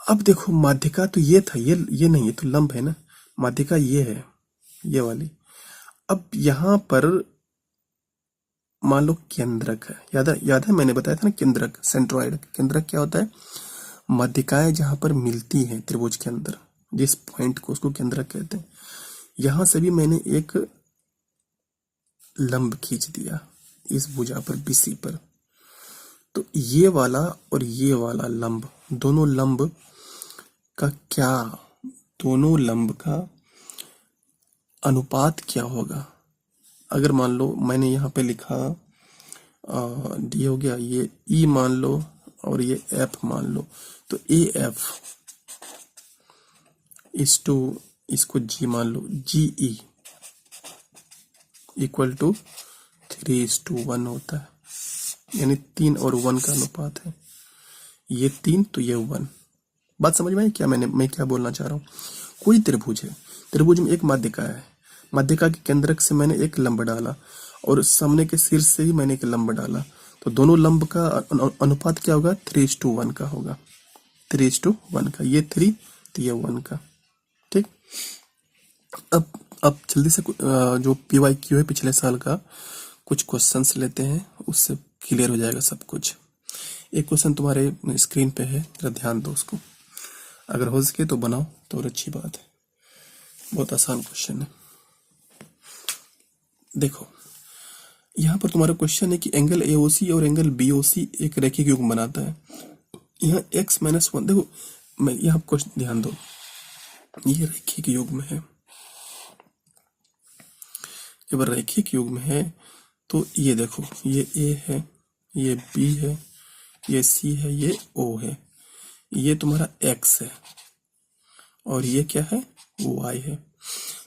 अब देखो माध्यिका तो ये था, ये नहीं, ये तो लंब है ना, माध्यिका ये है, ये वाली। अब यहां पर मान लो केंद्रक है, याद है मैंने बताया था ना, केंद्रक, सेंट्रॉइड। केंद्रक क्या होता है? माध्यिकाएं जहां पर मिलती हैं त्रिभुज के अंदर, जिस पॉइंट को, उसको केंद्रक कहते हैं। यहां से भी मैंने एक लंब खींच दिया इस भुजा पर, बीसी पर। तो ये वाला और ये वाला लंब, दोनों लंब का क्या, दोनों लंब का अनुपात क्या होगा? अगर मान लो मैंने यहाँ पे लिखा डी हो गया, ये ई मान लो और ये एफ मान लो, तो ए एफ इस टू, इसको जी मान लो, जी ई इक्वल टू 3:1 होता है, यानी 3 और 1 का अनुपात है। ये 3 तो ये 1। बात समझ में आई क्या? मैं क्या बोलना चाह रहा हूँ? कोई त्रिभुज है, त्रिभुज में एक माध्यिका है, माध्यिका के केंद्रक से मैंने एक लंब डाला और सामने के शीर्ष से ही मैंने एक लंब डाला, तो दोनों लंब का अनुपात क्या होगा? 3:1 का होगा, 3:1 का, ये 3 तो ये 1 का। ठीक, अब जल्दी से जो PYQ है पिछले साल का, कुछ क्वेश्चंस लेते हैं, उससे क्लियर हो जाएगा सब कुछ। एक क्वेश्चन तुम्हारे स्क्रीन पे है, जरा ध्यान दो उसको, अगर हो सके तो बनाओ तो और अच्छी बात है, बहुत आसान क्वेश्चन है। देखो यहाँ पर तुम्हारा क्वेश्चन है कि एंगल AOC और एंगल BOC एक रैखिक युग्म बनाता है। यहाँ x-1, देखो मैं यहाँ क्वेश्चन ध्यान दो, ये रैखिक युग्म है। जब रैखिक युग्म है तो ये देखो, ये A है, ये B है, ये C है, ये O है, ये तुम्हारा x है और ये क्या है? y है।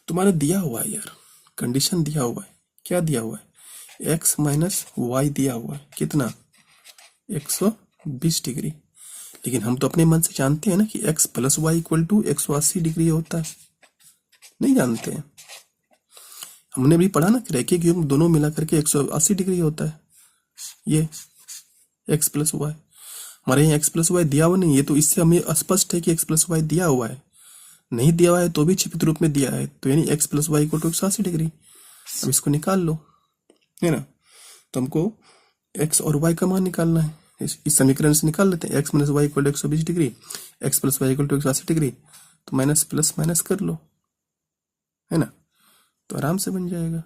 तुम्हारा दिया हुआ है यार, कंडीशन दिया हुआ है, क्या दिया हुआ है? x - y दिया हुआ है, कितना? 120 डिग्री। लेकिन हम तो अपने मन से जानते हैं ना कि x + y = 180 डिग्री होता है, नहीं जानते हैं? हमने भी पढ़ा ना कि रैखिक युग्म दोनों मिला करके 180 डिग्री होता है। ये x + y, हमारे यहाँ x + y दिया हुआ नहीं, ये तो इससे हमें स्पष्ट है कि x + y दिया हुआ है। नहीं दिया हुआ है तो भी छिपित रूप में दिया है, तो यानी x + y = 180 डिग्री। अब इसको निकाल लो, है ना? तो हमको x और y का मान निकालना है, इस समीकरण से निकाल लेते हैं। x - y = 120 degree, x + y = 180 degree, तो माइनस प्लस माइनस कर लो, है ना? तो आराम से बन जाएगा।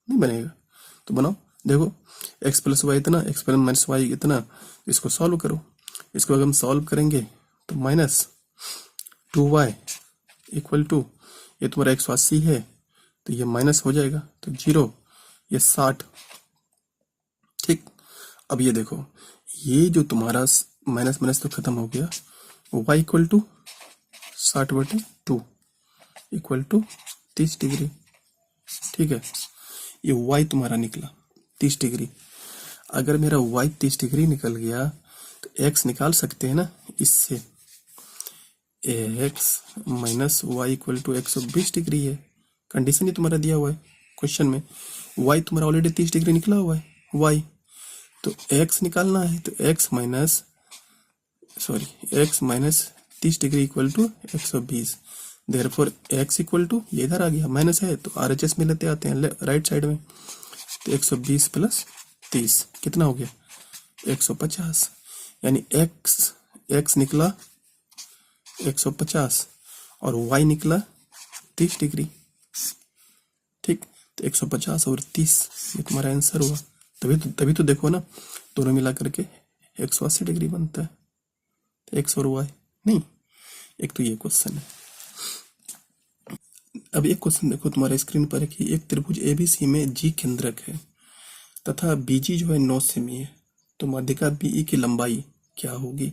नहीं बनेगा तो बनाओ, देखो x + y इतना, x - y इतना, इसको सॉल्व करो। इसको अगर हम सॉल्व करेंगे तो -2y = ये तुम्हारा 180 है, तो ये माइनस हो जाएगा, तो 0, ये 60। ठीक, अब ये देखो, ये जो तुम्हारा माइनस माइनस तो खत्म हो गया, y = 60/2 = 30 डिग्री। ठीक है, ये y तुम्हारा निकला 30 डिग्री। अगर मेरा y 30 डिग्री निकल गया तो x निकाल सकते हैं ना इससे, x - y = 120 डिग्री है। कंडीशन ही तुम्हारा दिया हुआ है क्वेश्चन में, y तुम्हारा ऑलरेडी 30 डिग्री निकला हुआ है, y तो x निकालना है, तो x - 30 डिग्री = 120। देयरफॉर x = ये इधर आ गया, माइनस है तो RHS में लेते आते हैं राइट साइड में, तो 120 + 30 कितना हो गया? 150। यानी x निकला 150 और y निकला 30 डिग्री। ठीक, तो 150 और 30 ये तुम्हारा आंसर हुआ। तभी तो देखो ना, दोनों मिला करके 180 डिग्री बनता है, तो एक्स और वाई नहीं। एक तो ये क्वेश्चन है। अब एक क्वेश्चन देखो तुम्हारे स्क्रीन पर है कि एक त्रिभुज एबीसी में जी केंद्रक है तथा बीजी जो है 9 सेमी है, तो माध्यिका बीई की लंबाई क्या होगी।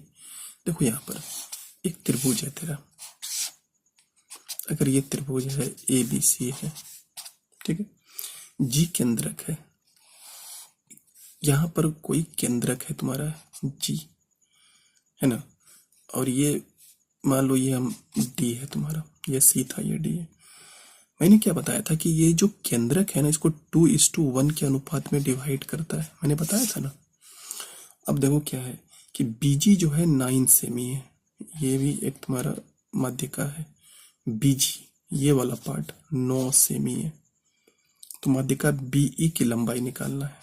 देखो यहाँ पर एक त्रिभुज है तेरा, अगर ये त्रिभुज है ए बी सी है, ठीक है, जी केंद्रक है, यहाँ पर कोई केंद्रक है तुम्हारा जी, है ना, और ये मान लो ये हम डी है तुम्हारा, ये सी था, ये डी है। मैंने क्या बताया था कि ये जो केंद्रक है ना, इसको 2:1 के अनुपात में डिवाइड करता है, मैंने बताया था ना। अब देखो क्या है कि बीजी जो है 9 सेमी है, ये भी एक तुम्हारा माध्यिका है, बीजी ये वाला पार्ट 9 सेमी है, तो माध्यिका बीई की लंबाई निकालना है,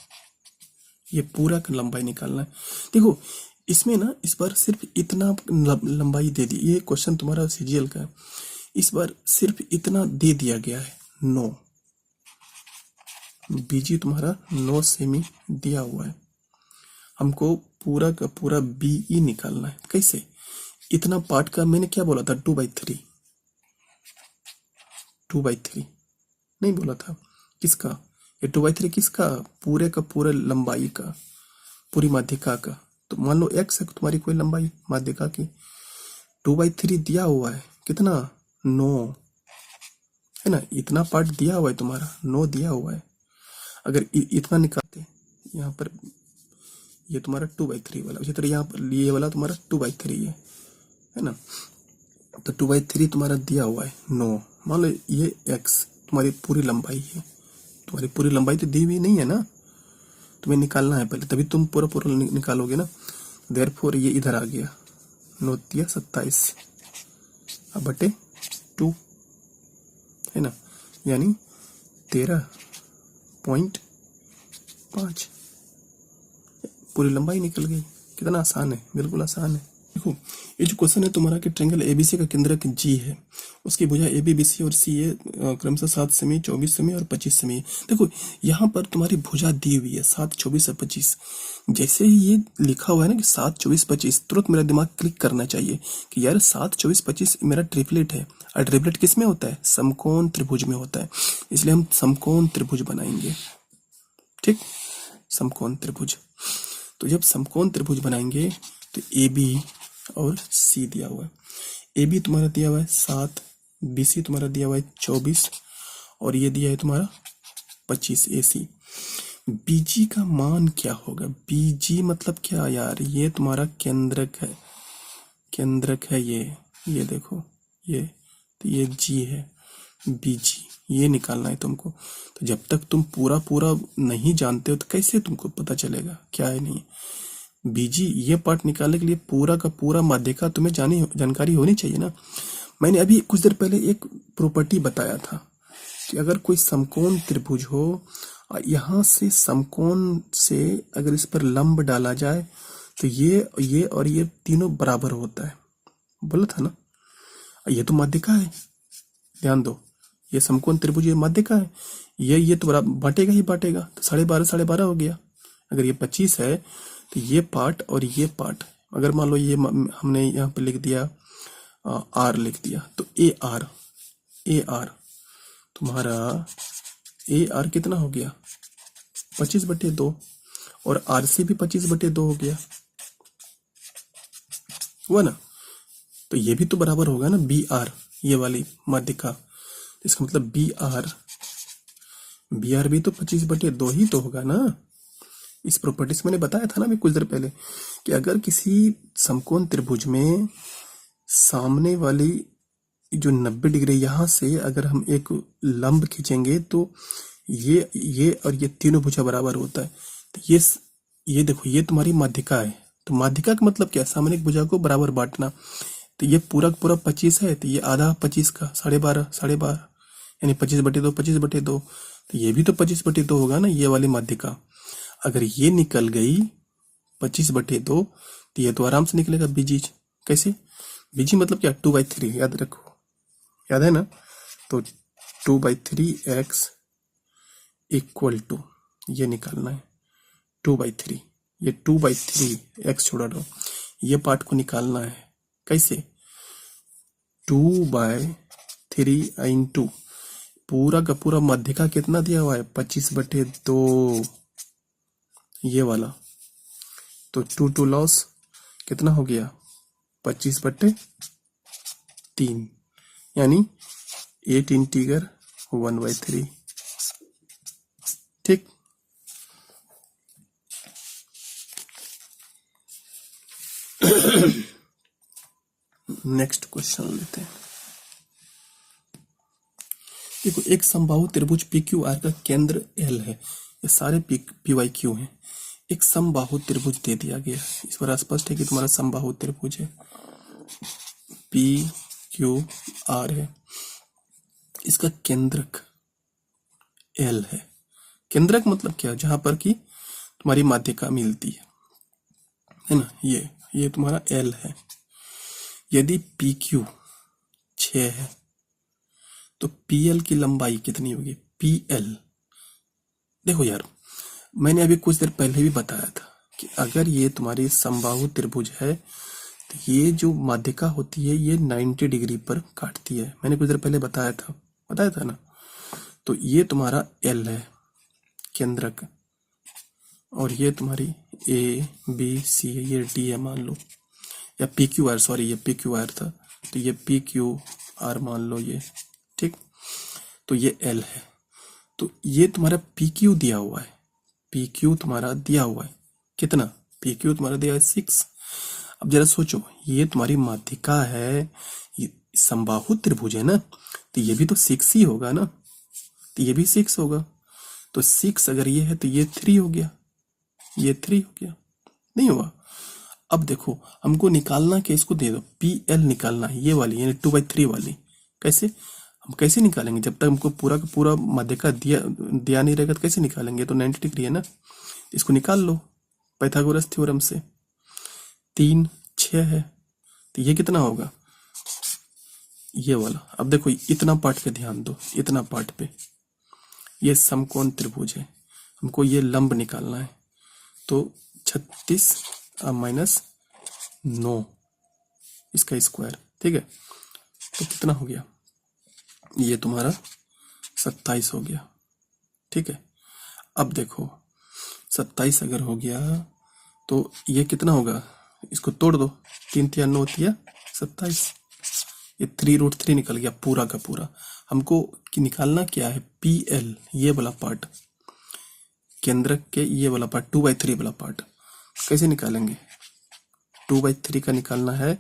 ये पूरा का लंबाई निकालना है। देखो इसमें ना इस बार सिर्फ इतना लंबाई दे दी, ये क्वेश्चन तुम्हारा सीजीएल का है, इस बार सिर्फ इतना दे दिया गया है 9, बीजी तुम्हारा 9 सेमी दिया हुआ है, हमको पूरा का पूरा बीई निकालना है। कैसे, इतना पार्ट का मैंने क्या बोला था, 2/3, 2/3 नहीं बोला था, किसका, ये 2/3 किसका, पूरे का पूरे लंबाई का, पूरी माध्यिका का। तो मान लो एक्स है तुम्हारी कोई लंबाई माध्यिका की, 2/3 दिया हुआ है, कितना, 9 है ना, इतना पार्ट दिया हुआ है तुम्हारा, 9 दिया हुआ है। अगर इतना निकालते यहाँ पर, ये तुम्हारा 2/3 वाला, उसी तरह यहाँ पर ये वाला तुम्हारा 2/3 है ना, तो 2/3 तुम्हारा दिया हुआ है 9, मान लो ये एक्स तुम्हारी पूरी लंबाई है, तुम्हारी पूरी लंबाई तो दी हुई नहीं है ना, तुम्हें निकालना है पहले, तभी तुम पूरा पूरा निकालोगे ना। देयरफॉर ये इधर आ गया, 9 दिया 27 अब बटे 2 है ना, यानी 13.5 पूरी लंबाई निकल गई। कितना आसान है, बिल्कुल आसान है। देखो ये जो क्वेश्चन है तुम्हारा कि ट्रायंगल एबीसी का केंद्रक जी है, उसकी भुजा ए बी बी सी और सी ए क्रमशः 7 सेमी, 24 सेमी और 25 सेमी। देखो यहाँ पर तुम्हारी भुजा दी हुई है 7, 24 और 25। जैसे ही ये लिखा हुआ है ना कि 7, 24, 25, तुरंत मेरा दिमाग क्लिक करना चाहिए कि यार 7, 24, 25 मेरा ट्रिपलेट है, और ट्रिपलेट किस में होता है, समकोण त्रिभुज में होता है, इसलिए हम समकोण त्रिभुज बनाएंगे। ठीक, समकोण त्रिभुज। तो जब समकोण त्रिभुज बनाएंगे तो ए बी और सी दिया हुआ है, ए बी तुम्हारा दिया हुआ है 7, बी सी तुम्हारा दिया हुआ है 24 और ये दिया है तुम्हारा 25 ए सी। बीजी का मान क्या होगा, बीजी मतलब क्या यार, ये तुम्हारा केंद्रक है, केंद्रक है ये देखो ये, तो ये जी है, बीजी ये निकालना है तुमको। तो जब तक तुम पूरा पूरा नहीं जानते हो तो कैसे तुमको पता चलेगा क्या है नहीं। बीजी ये पार्ट निकालने के लिए पूरा का पूरा माध्यिका तुम्हें जानकारी होनी चाहिए ना। मैंने अभी कुछ देर पहले एक प्रॉपर्टी बताया था कि अगर कोई समकोण त्रिभुज हो और यहाँ से समकोण से अगर इस पर लंब डाला जाए तो ये और ये तीनों बराबर होता है, बोला था ना। ये तो माध्यिका है, ध्यान दो, ये समकोण त्रिभुज ये माध्यिका है, ये तो बराबर बांटेगा ही बांटेगा, तो 12.5 12.5 हो गया। अगर ये 25 है तो ये पार्ट और ये पार्ट, अगर मान लो ये हमने यहाँ पे लिख दिया आर लिख दिया, तो ए आर तुम्हारा ए आर कितना हो गया 25/2 और आर सी भी 25/2 हो गया हुआ ना। तो ये भी तो बराबर होगा ना बी आर, ये वाली माध्यिका, इसका मतलब बी आर भी तो 25/2 ही तो होगा ना। इस प्रॉपर्टी से मैंने बताया था ना अभी कुछ देर पहले कि अगर किसी समकोण त्रिभुज में सामने वाली जो 90 डिग्री यहाँ से अगर हम एक लंब खींचेंगे तो ये और ये तीनों भुजा बराबर होता है। तो ये देखो ये तुम्हारी माध्यिका है, तो माध्यिका का मतलब क्या, सामने एक भुजा को बराबर बांटना। तो ये पूरा पूरा 25 है, तो ये आधा 25 का 12.5 यानी 25/2 25/2, तो ये भी तो 25/2 होगा ना ये वाली माध्यिका। अगर ये निकल गई 25/2 तो ये तो आराम से निकलेगा बीजी। कैसे, बीजी मतलब क्या, 2/3, याद रखो, याद है ना। तो 2/3 x इक्वल टू ये निकालना है 2/3, ये 2/3 एक्स छोड़ा दो, ये पार्ट को निकालना है। कैसे? 2/3 इंटू पूरा का पूरा मध्य का कितना दिया हुआ है 25/2, ये वाला। तो 2 लॉस कितना हो गया 25/3, यानी 8 इंटीगर 1/3। ठीक, नेक्स्ट क्वेश्चन लेते हैं। देखो, एक समबाहु त्रिभुज पी क्यू आर का केंद्र एल है, ये सारे पी वाई क्यू हैं। एक समबाहु त्रिभुज दे दिया गया, इस बार स्पष्ट है कि तुम्हारा समबाहु त्रिभुज है, पी क्यू आर है, इसका केंद्रक एल है। केंद्रक मतलब क्या? जहां पर कि तुम्हारी माध्यिका मिलती है ना, ये तुम्हारा एल है। यदि पी क्यू 6 है तो पी एल की लंबाई कितनी होगी? पी एल, देखो यार, मैंने अभी कुछ देर पहले भी बताया था कि अगर ये तुम्हारी समबाहु त्रिभुज है तो ये जो माध्यिका होती है ये 90 डिग्री पर काटती है। मैंने कुछ देर पहले बताया था ना। तो ये तुम्हारा एल है केंद्रक, और ये तुम्हारी ए बी सी है, ये डी है मान लो, या पी क्यू आर, सॉरी ये पी क्यू आर था, तो ये पी क्यू आर मान लो ये। ठीक, तो ये एल है। तो ये तुम्हारा पी क्यू दिया हुआ है, पी क्यू तुम्हारा दिया हुआ है कितना? पी क्यू तुम्हारा दिया है 6। अब जरा सोचो, ये तुम्हारी माध्यिका है, ये समबाहु त्रिभुज है ना, तो ये भी तो 6 ही होगा ना, तो ये भी 6 होगा। तो 6 अगर ये है तो ये 3 हो गया, ये 3 हो गया, नहीं हुआ? अब देखो, हमको निकालना क्या, इसको दे दो, पी एल निकालना है, ये वाली यानी 2/3 वाली। कैसे? हम कैसे निकालेंगे? जब तक हमको पूरा का पूरा माध्यिका दिया नहीं रहेगा तो कैसे निकालेंगे? तो 90 डिग्री है ना, इसको निकाल लो पाइथागोरस थ्योरम से। 3 6 है, तो ये कितना होगा? ये वाला। अब देखो, इतना पार्ट पे ध्यान दो, इतना पार्ट पे, ये समकोण त्रिभुज है, हमको ये लंब निकालना है। तो 36 -9 इसका स्क्वायर, ठीक है, तो कितना हो गया? ये तुम्हारा 27 हो गया। ठीक है, अब देखो 27 अगर हो गया तो ये कितना होगा? इसको तोड़ दो, 3 3 9 3 27, ये 3√3 निकल गया पूरा का पूरा। हमको निकालना क्या है? पी एल, ये वाला पार्ट, केंद्रक के ये वाला पार्ट, 2/3 वाला पार्ट। कैसे निकालेंगे? 2/3 का निकालना है,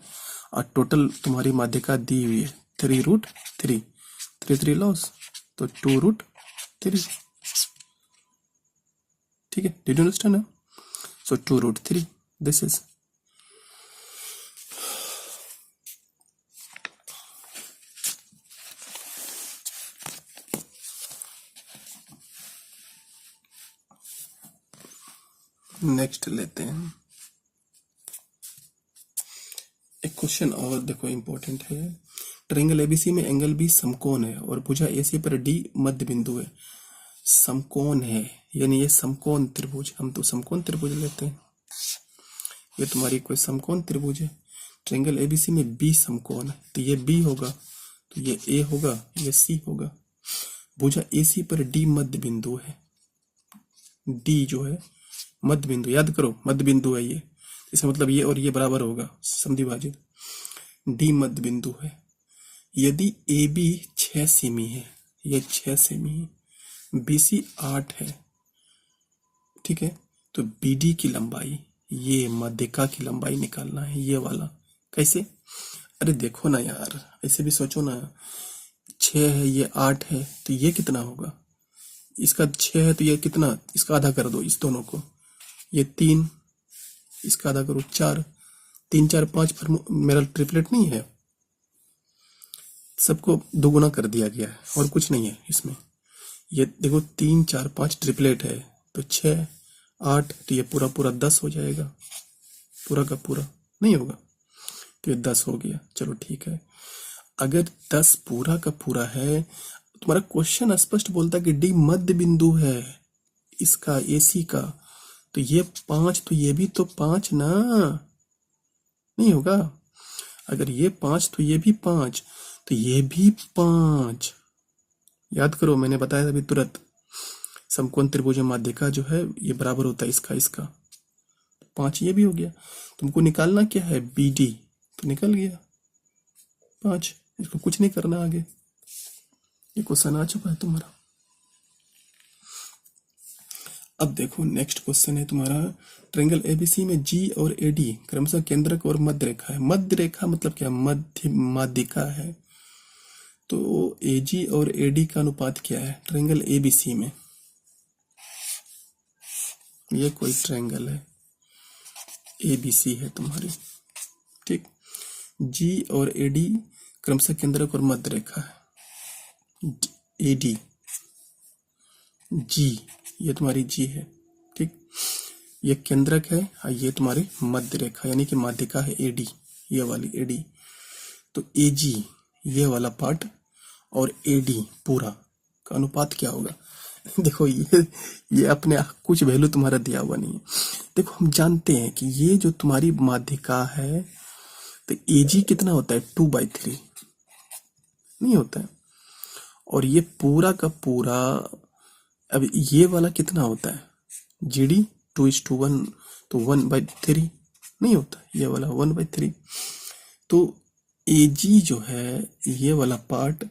और टोटल तुम्हारी माध्यिका दी हुई है 3√3, 3 लॉस, तो 2√3। ठीक है, डिड यू अंडरस्टैंड ना? सो 2√3 दिस इज। नेक्स्ट लेते हैं एक क्वेश्चन और, देखो इंपॉर्टेंट है। ट्रायंगल एबीसी में एंगल बी समकोण है और भुजा एसी पर डी मध्य बिंदु है। समकोण है यानी ये समकोण त्रिभुज, हम तो समकोण त्रिभुज लेते हैं। ये तुम्हारी कोई समकोण त्रिभुज है। ट्रायंगल एबीसी में बी समकोण है, तो ये बी होगा, तो ये ए होगा, ये सी होगा। भुजा एसी पर डी मध्य बिंदु है, डी जो है मध्य बिंदु, याद करो मध्य बिंदु है ये, इसका मतलब ये और ये बराबर होगा, समद्विभाजित। डी मध्य बिंदु है। यदि ए बी 6 सेमी है, ये 6 सेमी है, बीसी 8 है, ठीक है, तो बीडी की लंबाई, ये माध्यिका की लंबाई निकालना है, ये वाला। कैसे? अरे देखो ना यार, ऐसे भी सोचो ना, 6 है, ये 8 है, तो ये कितना होगा? इसका 6 है तो ये कितना, इसका आधा कर दो इस दोनों को, ये 3, इसका आधा करो 4, 3 4 5 पर मेरा ट्रिपलेट नहीं है, सबको दोगुना कर दिया गया है और कुछ नहीं है इसमें। ये देखो 3 4 5 ट्रिपलेट है, तो 6 8, तो ये पूरा पूरा 10 हो जाएगा, पूरा का पूरा नहीं होगा, तो ये 10 हो गया। चलो ठीक है, अगर 10 पूरा का पूरा है, तुम्हारा क्वेश्चन स्पष्ट बोलता है कि डी मध्य बिंदु है इसका, एसी का, तो ये 5, तो ये भी तो 5 ना, नहीं होगा। अगर ये 5 तो ये भी 5, तो ये भी 5। याद करो, मैंने बताया था अभी तुरंत, समकोण त्रिभुज माध्य का जो है ये बराबर होता है इसका इसका। 5 ये भी हो गया। तुमको निकालना क्या है, बी डी, तो निकल गया 5। इसको कुछ नहीं करना आगे, ये क्वेश्चन आ चुका है तुम्हारा। अब देखो नेक्स्ट क्वेश्चन है तुम्हारा, ट्रायंगल एबीसी में जी और एडी क्रमशः केंद्रक और मध्य रेखा है। मध्य रेखा मतलब क्या, मध्य माध्यिका है। तो एजी और एडी का अनुपात क्या है ट्रायंगल एबीसी में। ये कोई ट्रायंगल है, एबीसी है तुम्हारी, ठीक। जी और एडी क्रमशः केंद्रक और मध्य रेखा है। एडी, जी, ये तुम्हारी जी है, ठीक। ये केंद्रक है और ये तुम्हारी मध्य रेखा यानी कि माध्यिका है एडी, ये वाली एडी। तो एजी ये वाला पार्ट और एडी पूरा का अनुपात क्या होगा। देखो ये अपने कुछ वैल्यू तुम्हारा दिया हुआ नहीं है। देखो हम जानते हैं कि ये जो तुम्हारी माध्यिका है, तो एजी कितना होता है 2/3, नहीं होता है। और ये पूरा का पूरा, अब ये वाला कितना होता है जीडी 2:1, तो 1/3 नहीं होता, ये वाला 1/3। तो एजी जो है ये वाला पार्ट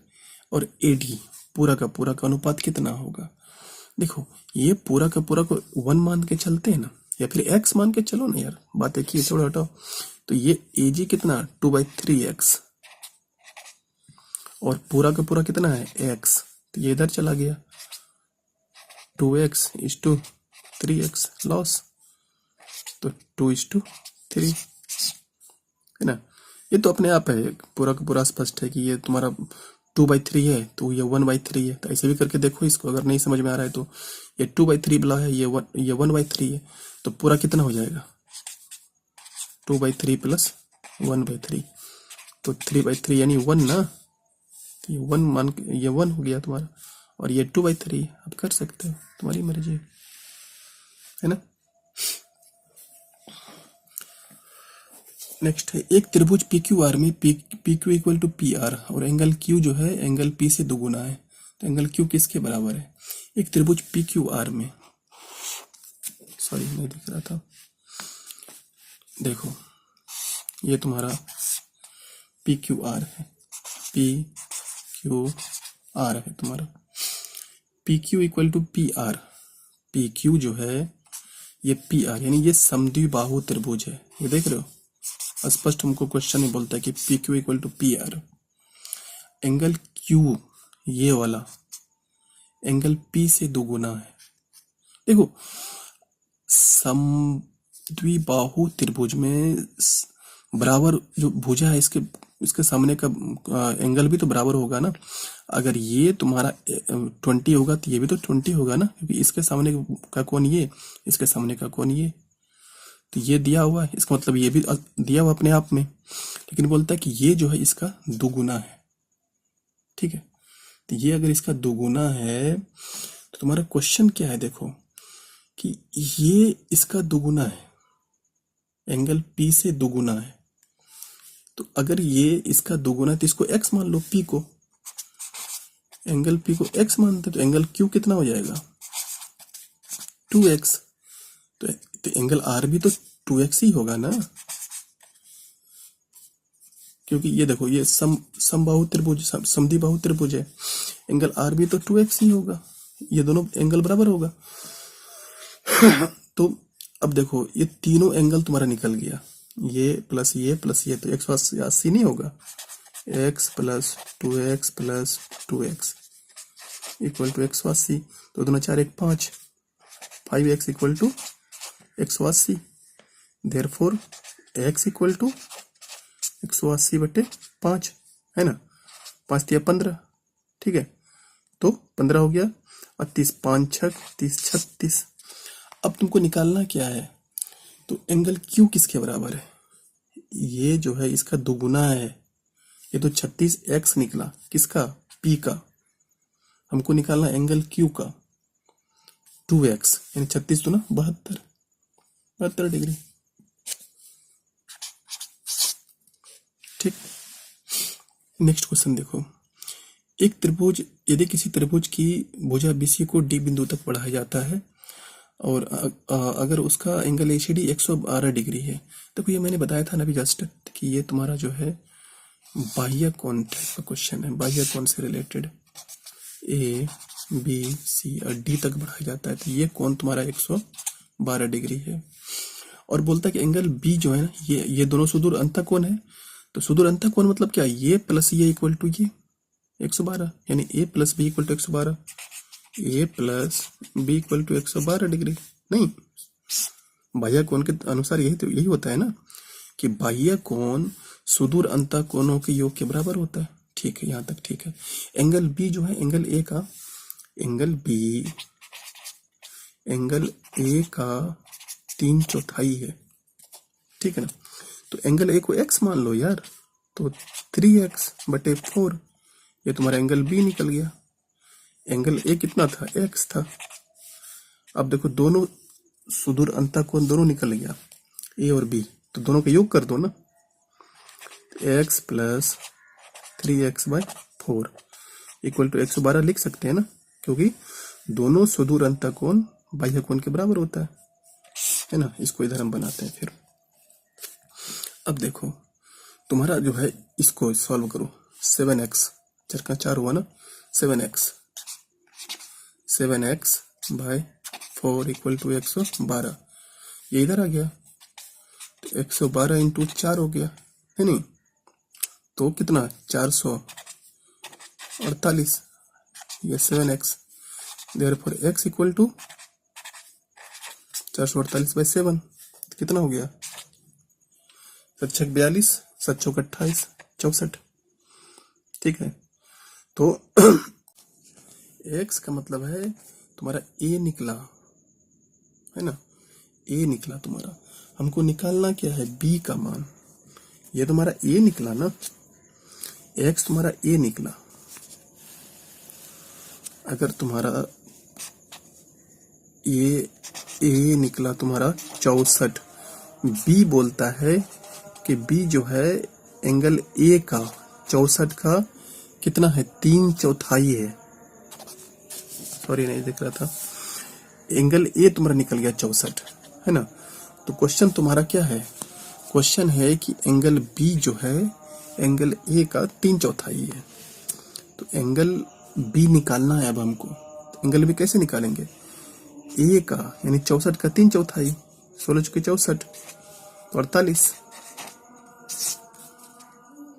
और एडी पूरा का अनुपात कितना होगा। देखो ये पूरा का पूरा को 1 मान के चलते हैं ना, या फिर x मान के चलो ना यार, बात एक ही, छोड़ो हटाओ। तो ये एजी कितना 2/3x और पूरा का पूरा कितना है x, तो ये इधर चला गया 2x:3x लॉस, तो 2:3 है ना। ये तो अपने आप है, पूरा का पूरा स्पष्ट है कि ये तुम्हारा 2/3 है, तो ये 1/3 है। तो ऐसे भी करके देखो इसको, अगर नहीं समझ में आ रहा है तो ये 2/3 बोला है, ये 1/3 है, तो पूरा कितना हो जाएगा 2/3 प्लस 1/3, तो 3/3 यानी 1 ना। तो ये 1 ये 1 हो गया तुम्हारा, और ये 2/3। आप कर सकते हो, तुम्हारी मर्जी है ना। नेक्स्ट है, एक त्रिभुज पी क्यू आर में P Q equal to P R और एंगल क्यू जो है एंगल पी से दोगुना है। तो एंगल क्यू किसके बराबर है। एक त्रिभुज पी क्यू आर में, सॉरी नहीं दिख रहा था, देखो ये तुम्हारा पी क्यू आर है, पी क्यू आर है तुम्हारा। P Q equal to P R, P Q जो है ये पी आर, यानी ये समद्विबाहु त्रिभुज है। ये देख रहे हो, स्पष्ट हमको क्वेश्चन ही बोलता है कि P Q equal to P R. Angle Q ये वाला एंगल पी से दोगुना है। देखो समद्विबाहु त्रिभुज में बराबर जो भुजा है इसके सामने का एंगल भी तो बराबर होगा ना। अगर ये तुम्हारा 20 होगा तो ये भी तो 20 होगा ना, क्योंकि इसके सामने का कोण ये, इसके सामने का कोण ये। तो ये दिया हुआ है, इसका मतलब ये भी दिया हुआ अपने आप में, लेकिन बोलता है कि ये जो है इसका दुगुना है, ठीक है। तो ये अगर इसका दुगुना है तो तुम्हारा क्वेश्चन क्या है, देखो कि ये इसका दुगुना है, एंगल पी से दुगुना है। तो अगर ये इसका दुगुना है तो इसको x मान लो, p को, एंगल p को x मानते तो एंगल q कितना हो जाएगा 2x। तो एंगल r भी तो 2x ही होगा ना, क्योंकि ये देखो ये समबाहु त्रिभुज, समद्विबाहु त्रिभुज है, एंगल r भी तो 2x ही होगा, ये दोनों एंगल बराबर होगा। तो अब देखो ये तीनों एंगल तुम्हारा निकल गया, ये प्लस ये प्लस ये, तो 180 नहीं होगा, x plus 2x plus 2x equal to 180। तो 2 4 1 5, 5x equal to 180। Therefore x equal to 180/5 है ना, 5 × 15, ठीक है। तो 15 हो गया, और 30 5 6 30 36। अब तुमको निकालना क्या है, तो एंगल Q किसके बराबर है, ये जो है इसका दुगुना है, ये तो 36x निकला, किसका P का। हमको निकालना एंगल Q का 2x, यानी 36 दूना 72, 72 डिग्री। ठीक। नेक्स्ट क्वेश्चन देखो, एक त्रिभुज, यदि किसी त्रिभुज की भुजा BC को D बिंदु तक बढ़ाया जाता है और अगर उसका एंगल ACD 112 डिग्री है। देखो ये मैंने बताया था ना अभी जस्ट कि ये तुम्हारा जो है बाह्य कोण टाइप का क्वेश्चन है, बाह्य कोण से रिलेटेड। A B C और D तक बढ़ाया जाता है तो ये कोण तुम्हारा 112 डिग्री है। और बोलता है कि एंगल B जो है ना, ये दोनों सुदूर अंतः कोण है। तो सुदूर अंतः कोण मतलब क्या, ये प्लस ये इक्वल टू ये 112, यानी A plus B equal to 112, A plus B equal to 112 degree. नहीं, बाह्य कोण के अनुसार यही होता है ना कि बाह्य कोण सुदूर अंतः कोणों के योग के बराबर होता है। ठीक है, यहाँ तक ठीक है। एंगल B जो है, एंगल A का, एंगल A का 3/4 है। ठीक है ना, तो एंगल A को x मान लो यार, तो 3x/4, ये तुम्हारा एंगल B निकल गया। एंगल A कितना था, x था। अब देखो दोनों सुदूर अंतः कोण दोनों निकल गया, A और B, तो दोनों का योग कर दो ना, x plus 3x/4 equal to 112 लिख सकते हैं ना, क्योंकि दोनों सुदूर अंतः कोण बाह्य कोण के बराबर होता है ना। इसको इधर हम बनाते हैं फिर। अब देखो तुम्हारा जो है, इसको सॉल्व करो। 7x 4 का 4 हुआ ना, 7x/4 इक्वल टू 112, ये इधर आ गया, तो 112 इंटू 4 हो गया, है नहीं, तो कितना 448, ये 7x, therefore x equal to 448/7, कितना हो गया, 7×6 = 42, 7×4 = 28, 64। ठीक है, तो x का मतलब है तुम्हारा A निकला, है ना, A निकला तुम्हारा। हमको निकालना क्या है, B का मान। ये तुम्हारा A निकला ना, x तुम्हारा A निकला। अगर तुम्हारा A निकला तुम्हारा 64, B बोलता है कि B जो है एंगल A का 64 का कितना है, 3/4 है। सॉरी नहीं दिख रहा था, एंगल A तुम्हारा निकल गया 64, है ना। तो क्वेश्चन तुम्हारा क्या है, क्वेश्चन है कि एंगल B जो है एंगल A का 3/4 है। तो एंगल B निकालना है अब हमको। तो एंगल B कैसे निकालेंगे, A का यानी 64 का 3/4, 16×64 तो 48।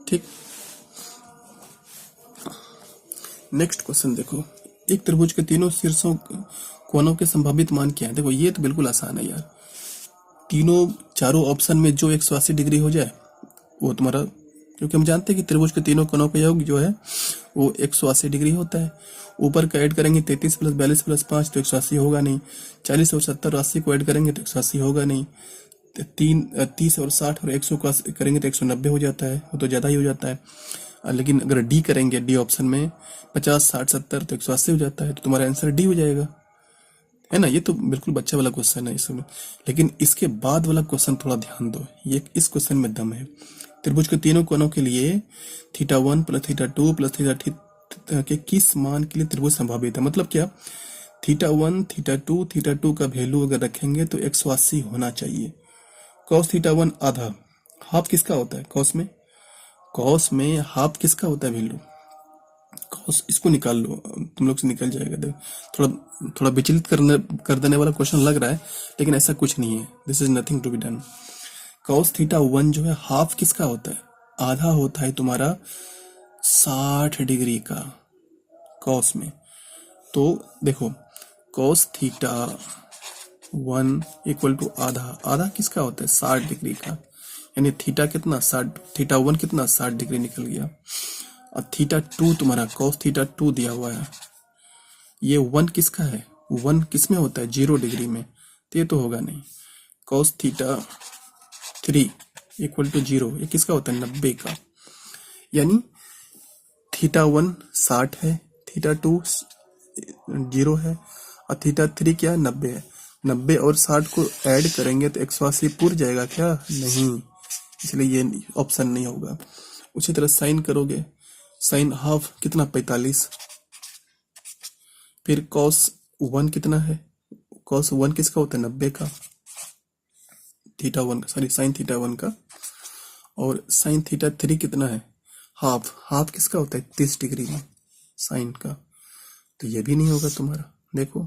ठीक। नेक्स्ट क्वेश्चन देखो, एक त्रिभुज के तीनों शीर्षों कोणों के संभावित मान क्या है। देखो ये तो बिल्कुल आसान है यार, चारों ऑप्शन में जो 180 डिग्री हो जाए वो तुम्हारा, क्योंकि हम जानते हैं कि त्रिभुज के तीनों कोणों का योग जो है वो 180 डिग्री होता है। ऊपर का ऐड करेंगे 33 + 42 + 5 तो 180 होगा नहीं, 40 और 70 80 को ऐड करेंगे तो 180 होगा नहीं, 30 और 60 और 100 को करेंगे तो 190 हो जाता है, वो तो ज़्यादा ही हो जाता है। लेकिन अगर डी करेंगे, डी ऑप्शन में 50 60 70 तो 180 हो जाता है, तो तुम्हारा आंसर डी हो जाएगा, है ना। ये तो बिल्कुल बच्चा वाला क्वेश्चन है इसमें, लेकिन इसके बाद वाला क्वेश्चन थोड़ा ध्यान दो, ये इस क्वेश्चन में दम है। त्रिभुज के तीनों कोणों के लिए θ1 + θ2 + θ के किस मान के लिए त्रिभुज संभावित है। मतलब क्या, θ1 θ2 का वैल्यू अगर रखेंगे तो 180 होना चाहिए। cos θ1 आधा, हाफ किसका होता है, कॉस में हाफ किसका होता है वैल्यू, कॉस, इसको निकाल लो, तुम लोग से निकल जाएगा। थोड़ा विचलित कर देने वाला क्वेश्चन लग रहा है, लेकिन ऐसा कुछ नहीं है, this is nothing to be done. cos θ1 जो है हाफ किसका होता है, आधा होता है तुम्हारा 60 डिग्री का कॉस में। तो देखो cos θ1 इक्वल टू आधा किसका होता है, 60 डिग्री का, यानी थीटा कितना 60, θ1 कितना 60 डिग्री निकल गया। और θ2 तुम्हारा cos θ2 दिया हुआ है, ये 1 किसका है, 1 किस में होता है, 0 डिग्री में, तो ये तो होगा नहीं। cos θ3 इक्वल टू 0, ये किसका होता है, 90 का, यानी θ1 60 है, θ2 0 है और θ3 क्या 90 है। 90 और 60 को ऐड करेंगे तो 180 पूर जाएगा क्या? नहीं, इसलिए ये ऑप्शन नहीं होगा। उसी तरह साइन करोगे, साइन हाफ कितना? 45। फिर कॉस 1 कितना है? कॉस 1 किसका होता है? 90 का। थीटा 1 सॉरी साइन थीटा 1 का। और साइन थीटा 3 कितना है? हाफ। हाफ किसका होता है? 30 डिग्री में साइन का। तो ये भी नहीं होगा तुम्हारा। देखो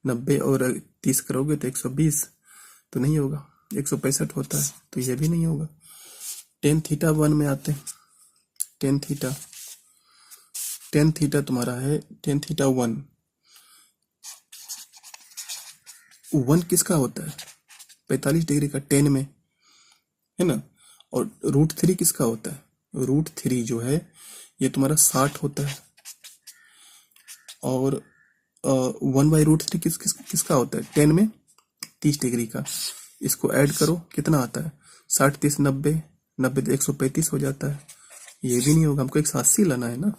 90 और 30 करोगे तो 120, तो नहीं होगा। 165 होता है, तो ये भी नहीं होगा। टेन थीटा 1 में आते हैं। टेन थीटा तुम्हारा है, टेन थीटा 1 किसका होता है? 45 डिग्री का 10 में, है ना। और √3 किसका होता है? √3 जो है ये तुम्हारा 60 होता है। और 1/√3 किसका होता है? 10 में 30 डिग्री का। इसको ऐड करो, कितना आता है? 60 30 90, 90 तो 135 हो जाता है। ये भी नहीं होगा, हमको 180 लाना है ना।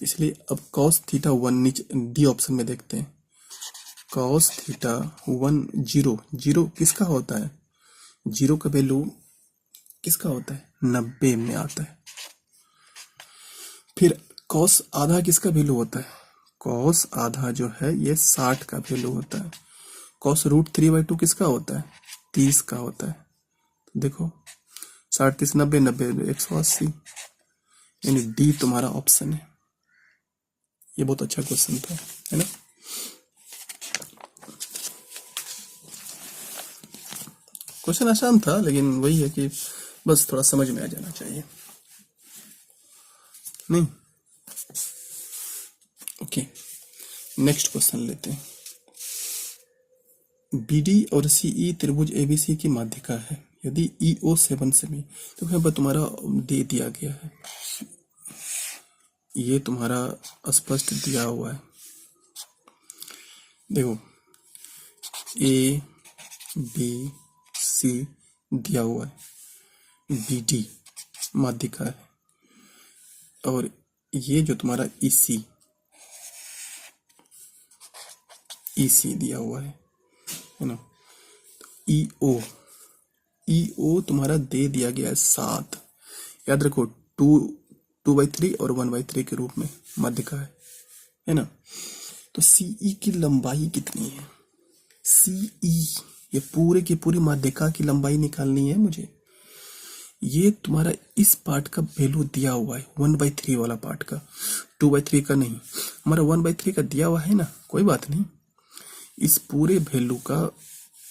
इसलिए अब cos थीटा 1 नीचे डी ऑप्शन में देखते हैं। cos थीटा 1 जीरो किसका होता है? जीरो का वैल्यू किसका होता है? 90 में आता है। फिर cos आधा किसका वैल्यू होता है? cos आधा जो है ये 60 का वैल्यू होता है। cos √3/2 किसका होता है? 30 का होता है। तो देखो 60 30 90 90 180, यानी डी तुम्हारा ऑप्शन है। ये बहुत अच्छा क्वेश्चन था, है ना। क्वेश्चन आसान था, लेकिन वही है कि बस थोड़ा समझ में आ जाना चाहिए, नहीं। ओके, नेक्स्ट क्वेश्चन लेते हैं। बीडी और सीई त्रिभुज एबीसी की माध्यिका है। यदि ईओ 7 से भी, तो यहाँ पर तुम्हारा दे दिया गया है, ये तुम्हारा स्पष्ट दिया हुआ है। देखो ए बी सी दिया हुआ है, बीडी माध्यिका है, और ये जो तुम्हारा ईसी दिया हुआ है ना। ईओ तुम्हारा दे दिया गया है 7। याद रखो 2/3 और 1/3 के रूप में माध्यिका है ना। तो सीई की लंबाई कितनी है? सीई ये पूरे की पूरी माध्यिका की लंबाई निकालनी है मुझे। ये तुम्हारा इस पार्ट का वैल्यू दिया हुआ है, 1/3 वाला पार्ट का, 2/3 का नहीं। हमारा 1/3 का दिया हुआ है ना, कोई बात नहीं। इस पूरे वैल्यू का,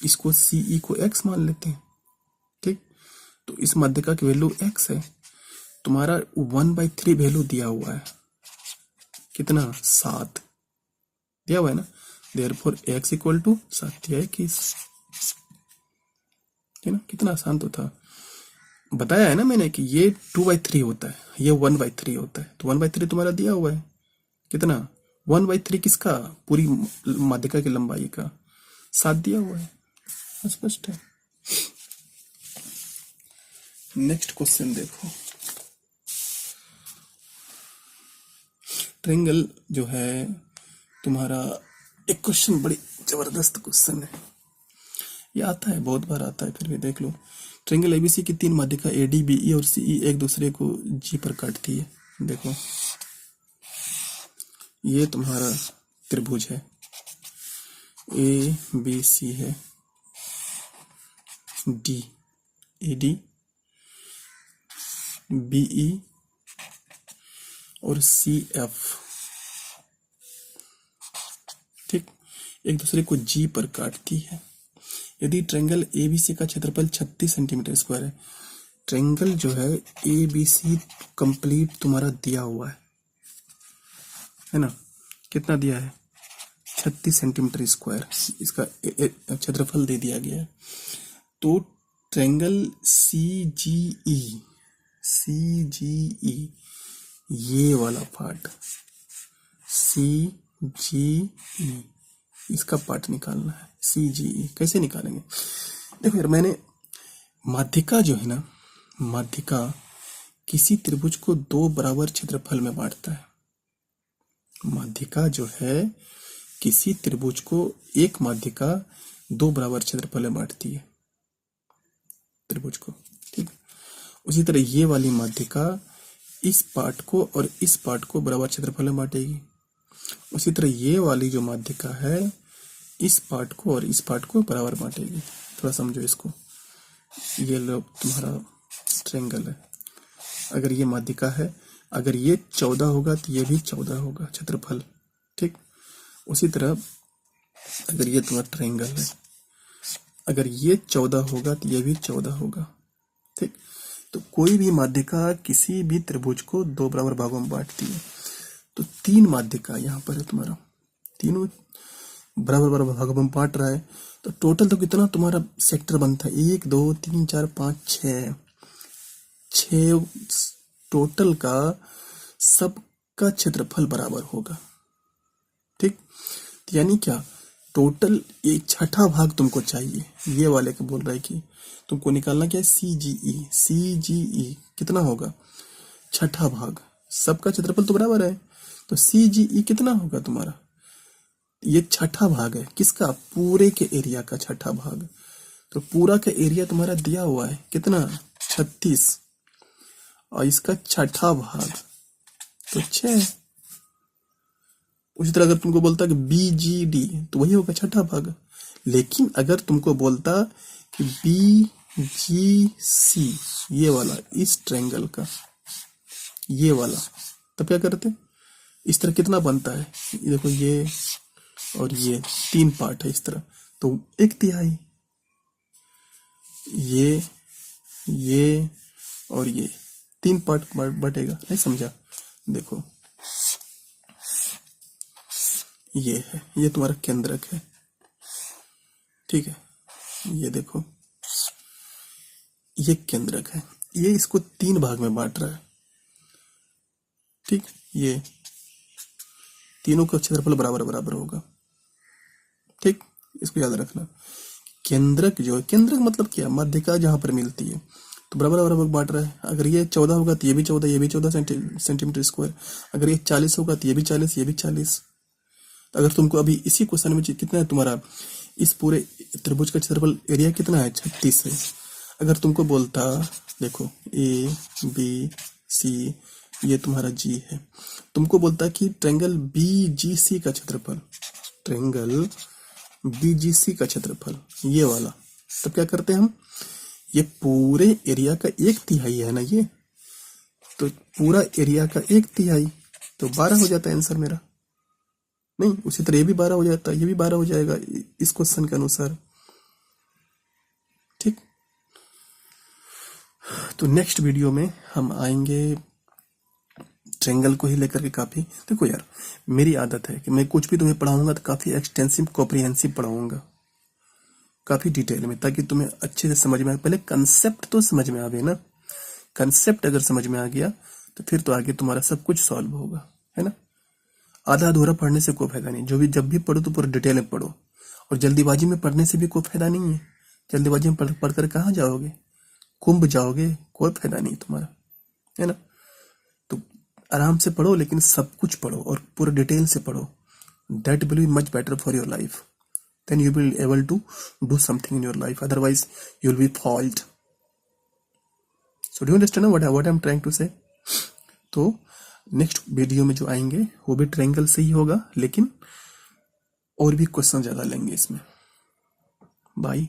इसको सीई को x मान लेते हैं, ठीक। तो इस माध्यिका की वैल्यू x है। तुम्हारा 1/3 वैल्यू दिया हुआ है, कितना? 7 दिया हुआ है ना। देयरफॉर x इक्वल टू 7 या 21, है ना। कितना आसान तो था। बताया है ना मैंने कि ये 2/3 होता है, ये 1/3 होता है। तो 1/3 तुम्हारा दिया हुआ है, कितना? 1/3 किसका? पूरी माध्यिका की लंबाई का 7 दिया हुआ है, स्पष्ट है। नेक्स्ट क्वेश्चन देखो। ट्रायंगल जो है तुम्हारा, एक क्वेश्चन बड़ी जबरदस्त क्वेश्चन है, ये आता है, बहुत बार आता है, फिर भी देख लो। ट्रायंगल एबीसी की 3 माध्यिका एडी बीई और सीई एक दूसरे को जी पर काटती है। देखो ये तुम्हारा त्रिभुज है, ए बी सी है, डी एडी बीई और सी एफ, ठीक, एक दूसरे को जी पर काटती है। यदि ट्रायंगल एबीसी का क्षेत्रफल 36 सेंटीमीटर स्क्वायर है। ट्रायंगल जो है एबीसी कंप्लीट तुम्हारा दिया हुआ है ना। कितना दिया है? 36 सेंटीमीटर स्क्वायर इसका क्षेत्रफल दे दिया गया है। तो ट्रायंगल सीजीई ये वाला पार्ट सीजीई, इसका पार्ट निकालना है। सीजीई कैसे निकालेंगे? देखो यार, मैंने माध्यिका जो है ना, माध्यिका किसी त्रिभुज को 2 बराबर क्षेत्रफल में बांटता है। माध्यिका जो है किसी त्रिभुज को एक माध्यिका दो बराबर क्षेत्रफल में बांटती है, त्रिभुज को, ठीक। उसी तरह ये वाली माध्यिका इस पार्ट को और इस पार्ट को बराबर क्षेत्रफल में बांटेगी। उसी तरह ये वाली जो माध्यिका है इस पार्ट को और इस पार्ट को बराबर बांटेगी। थोड़ा समझो इसको। ये लो तुम्हारा ट्रायंगल है, अगर ये माध्यिका है, अगर ये 14 होगा तो ये भी 14 होगा क्षेत्रफल, ठीक। उसी तरह अगर ये तुम्हारा ट्रायंगल है, अगर ये 14 होगा तो ये भी 14 होगा, ठीक। तो कोई भी माध्यिका किसी भी त्रिभुज को दो बराबर भागों में बांटती है। तो 3 माध्यिका यहाँ पर है तुम्हारा, तीनों बराबर बराबर भागों में बांट रहा है। तो टोटल तो कितना तुम्हारा सेक्टर बनता है, 1 2 3 4 5 6 टोटल का सबका क्षेत्रफल बराबर होगा, ठीक। तो यानी क्या, टोटल एक छठा भाग तुमको चाहिए। ये वाले को बोल रहा है कि तुमको निकालना क्या है, CGE कितना होगा, छठा भाग। सबका क्षेत्रफल तो बराबर है, तो CGE कितना होगा तुम्हारा, ये छठा भाग है किसका, पूरे के एरिया का छठा भाग। तो पूरा का एरिया तुम्हारा दिया हुआ है कितना, 36, और इसका छठा भाग तो 6। उसी तरह अगर तुमको बोलता कि BGD तो वही होगा छठा भाग। लेकिन अगर तुमको बोलता कि BGC ये वाला, इस ट्रायंगल का ये वाला, तब क्या करते, इस तरह कितना बनता है, ये देखो ये और ये 3 पार्ट है इस तरह, तो 1/3, ये और ये 3 पार्ट बटेगा। नहीं समझा, देखो ये है, ये तुम्हारा केंद्रक है, ठीक है। ये देखो ये केंद्रक है, ये इसको 3 भाग में बांट रहा है, ठीक। ये तीनों का क्षेत्रफल बराबर बराबर होगा, ठीक। इसको याद रखना। केंद्रक जो है, केंद्रक मतलब क्या, माध्यिका जहां पर मिलती है तो बराबर बराबर बांट रहा है। अगर ये 14 होगा तो ये भी 14, ये भी 14 सेंटीमीटर स्क्वायर। अगर ये 40 होगा तो ये भी 40, ये भी 40। तो अगर तुमको अभी इसी क्वेश्चन में कितना है तुम्हारा, इस पूरे त्रिभुज का क्षेत्रफल एरिया कितना है, 36 है। अगर तुमको बोलता, देखो ABC ये तुम्हारा G है, तुमको बोलता कि ट्रायंगल BGC का क्षेत्रफल, ट्रायंगल BGC का क्षेत्रफल ये वाला, तब क्या करते हैं हम, ये पूरे एरिया का 1/3 है ना ये, तो पूरा एरिया का 1/3 तो 12 हो जाता है आंसर मेरा। नहीं, उसी तरह ये भी 12 हो जाता है, ये भी 12 हो जाएगा इस क्वेश्चन के अनुसार, ठीक। तो नेक्स्ट वीडियो में हम आएंगे ट्रायंगल को ही लेकर के। काफी देखो यार, मेरी आदत है कि मैं कुछ भी तुम्हें पढ़ाऊंगा तो काफी एक्सटेंसिव कॉम्प्रिहेंसिव पढ़ाऊंगा, काफी डिटेल में, ताकि तुम्हें अच्छे से समझ में आए। पहले कंसेप्ट तो समझ में आवे ना, कंसेप्ट अगर समझ में आ गया तो फिर तो आगे तुम्हारा सब कुछ सॉल्व होगा, है ना। आधा अधूरा पढ़ने से कोई फायदा नहीं, जो भी जब भी पढ़ो तो पूरा डिटेल में पढ़ो। और जल्दीबाजी में पढ़ने से भी कोई फायदा नहीं है। जल्दीबाजी में पढ़कर कहाँ जाओगे, कुंभ जाओगे, कोई फायदा नहीं तुम्हारा, है ना। तो आराम से पढ़ो, लेकिन सब कुछ पढ़ो और पूरा डिटेल से पढ़ो। That will be much better for your life, then you will be able to do something in your life, otherwise you will be failed. So do you understand what I'm trying to say? तो next video में जो आएंगे वो भी triangle से ही होगा, लेकिन और भी क्वेश्चन ज्यादा लेंगे इसमें। बाय।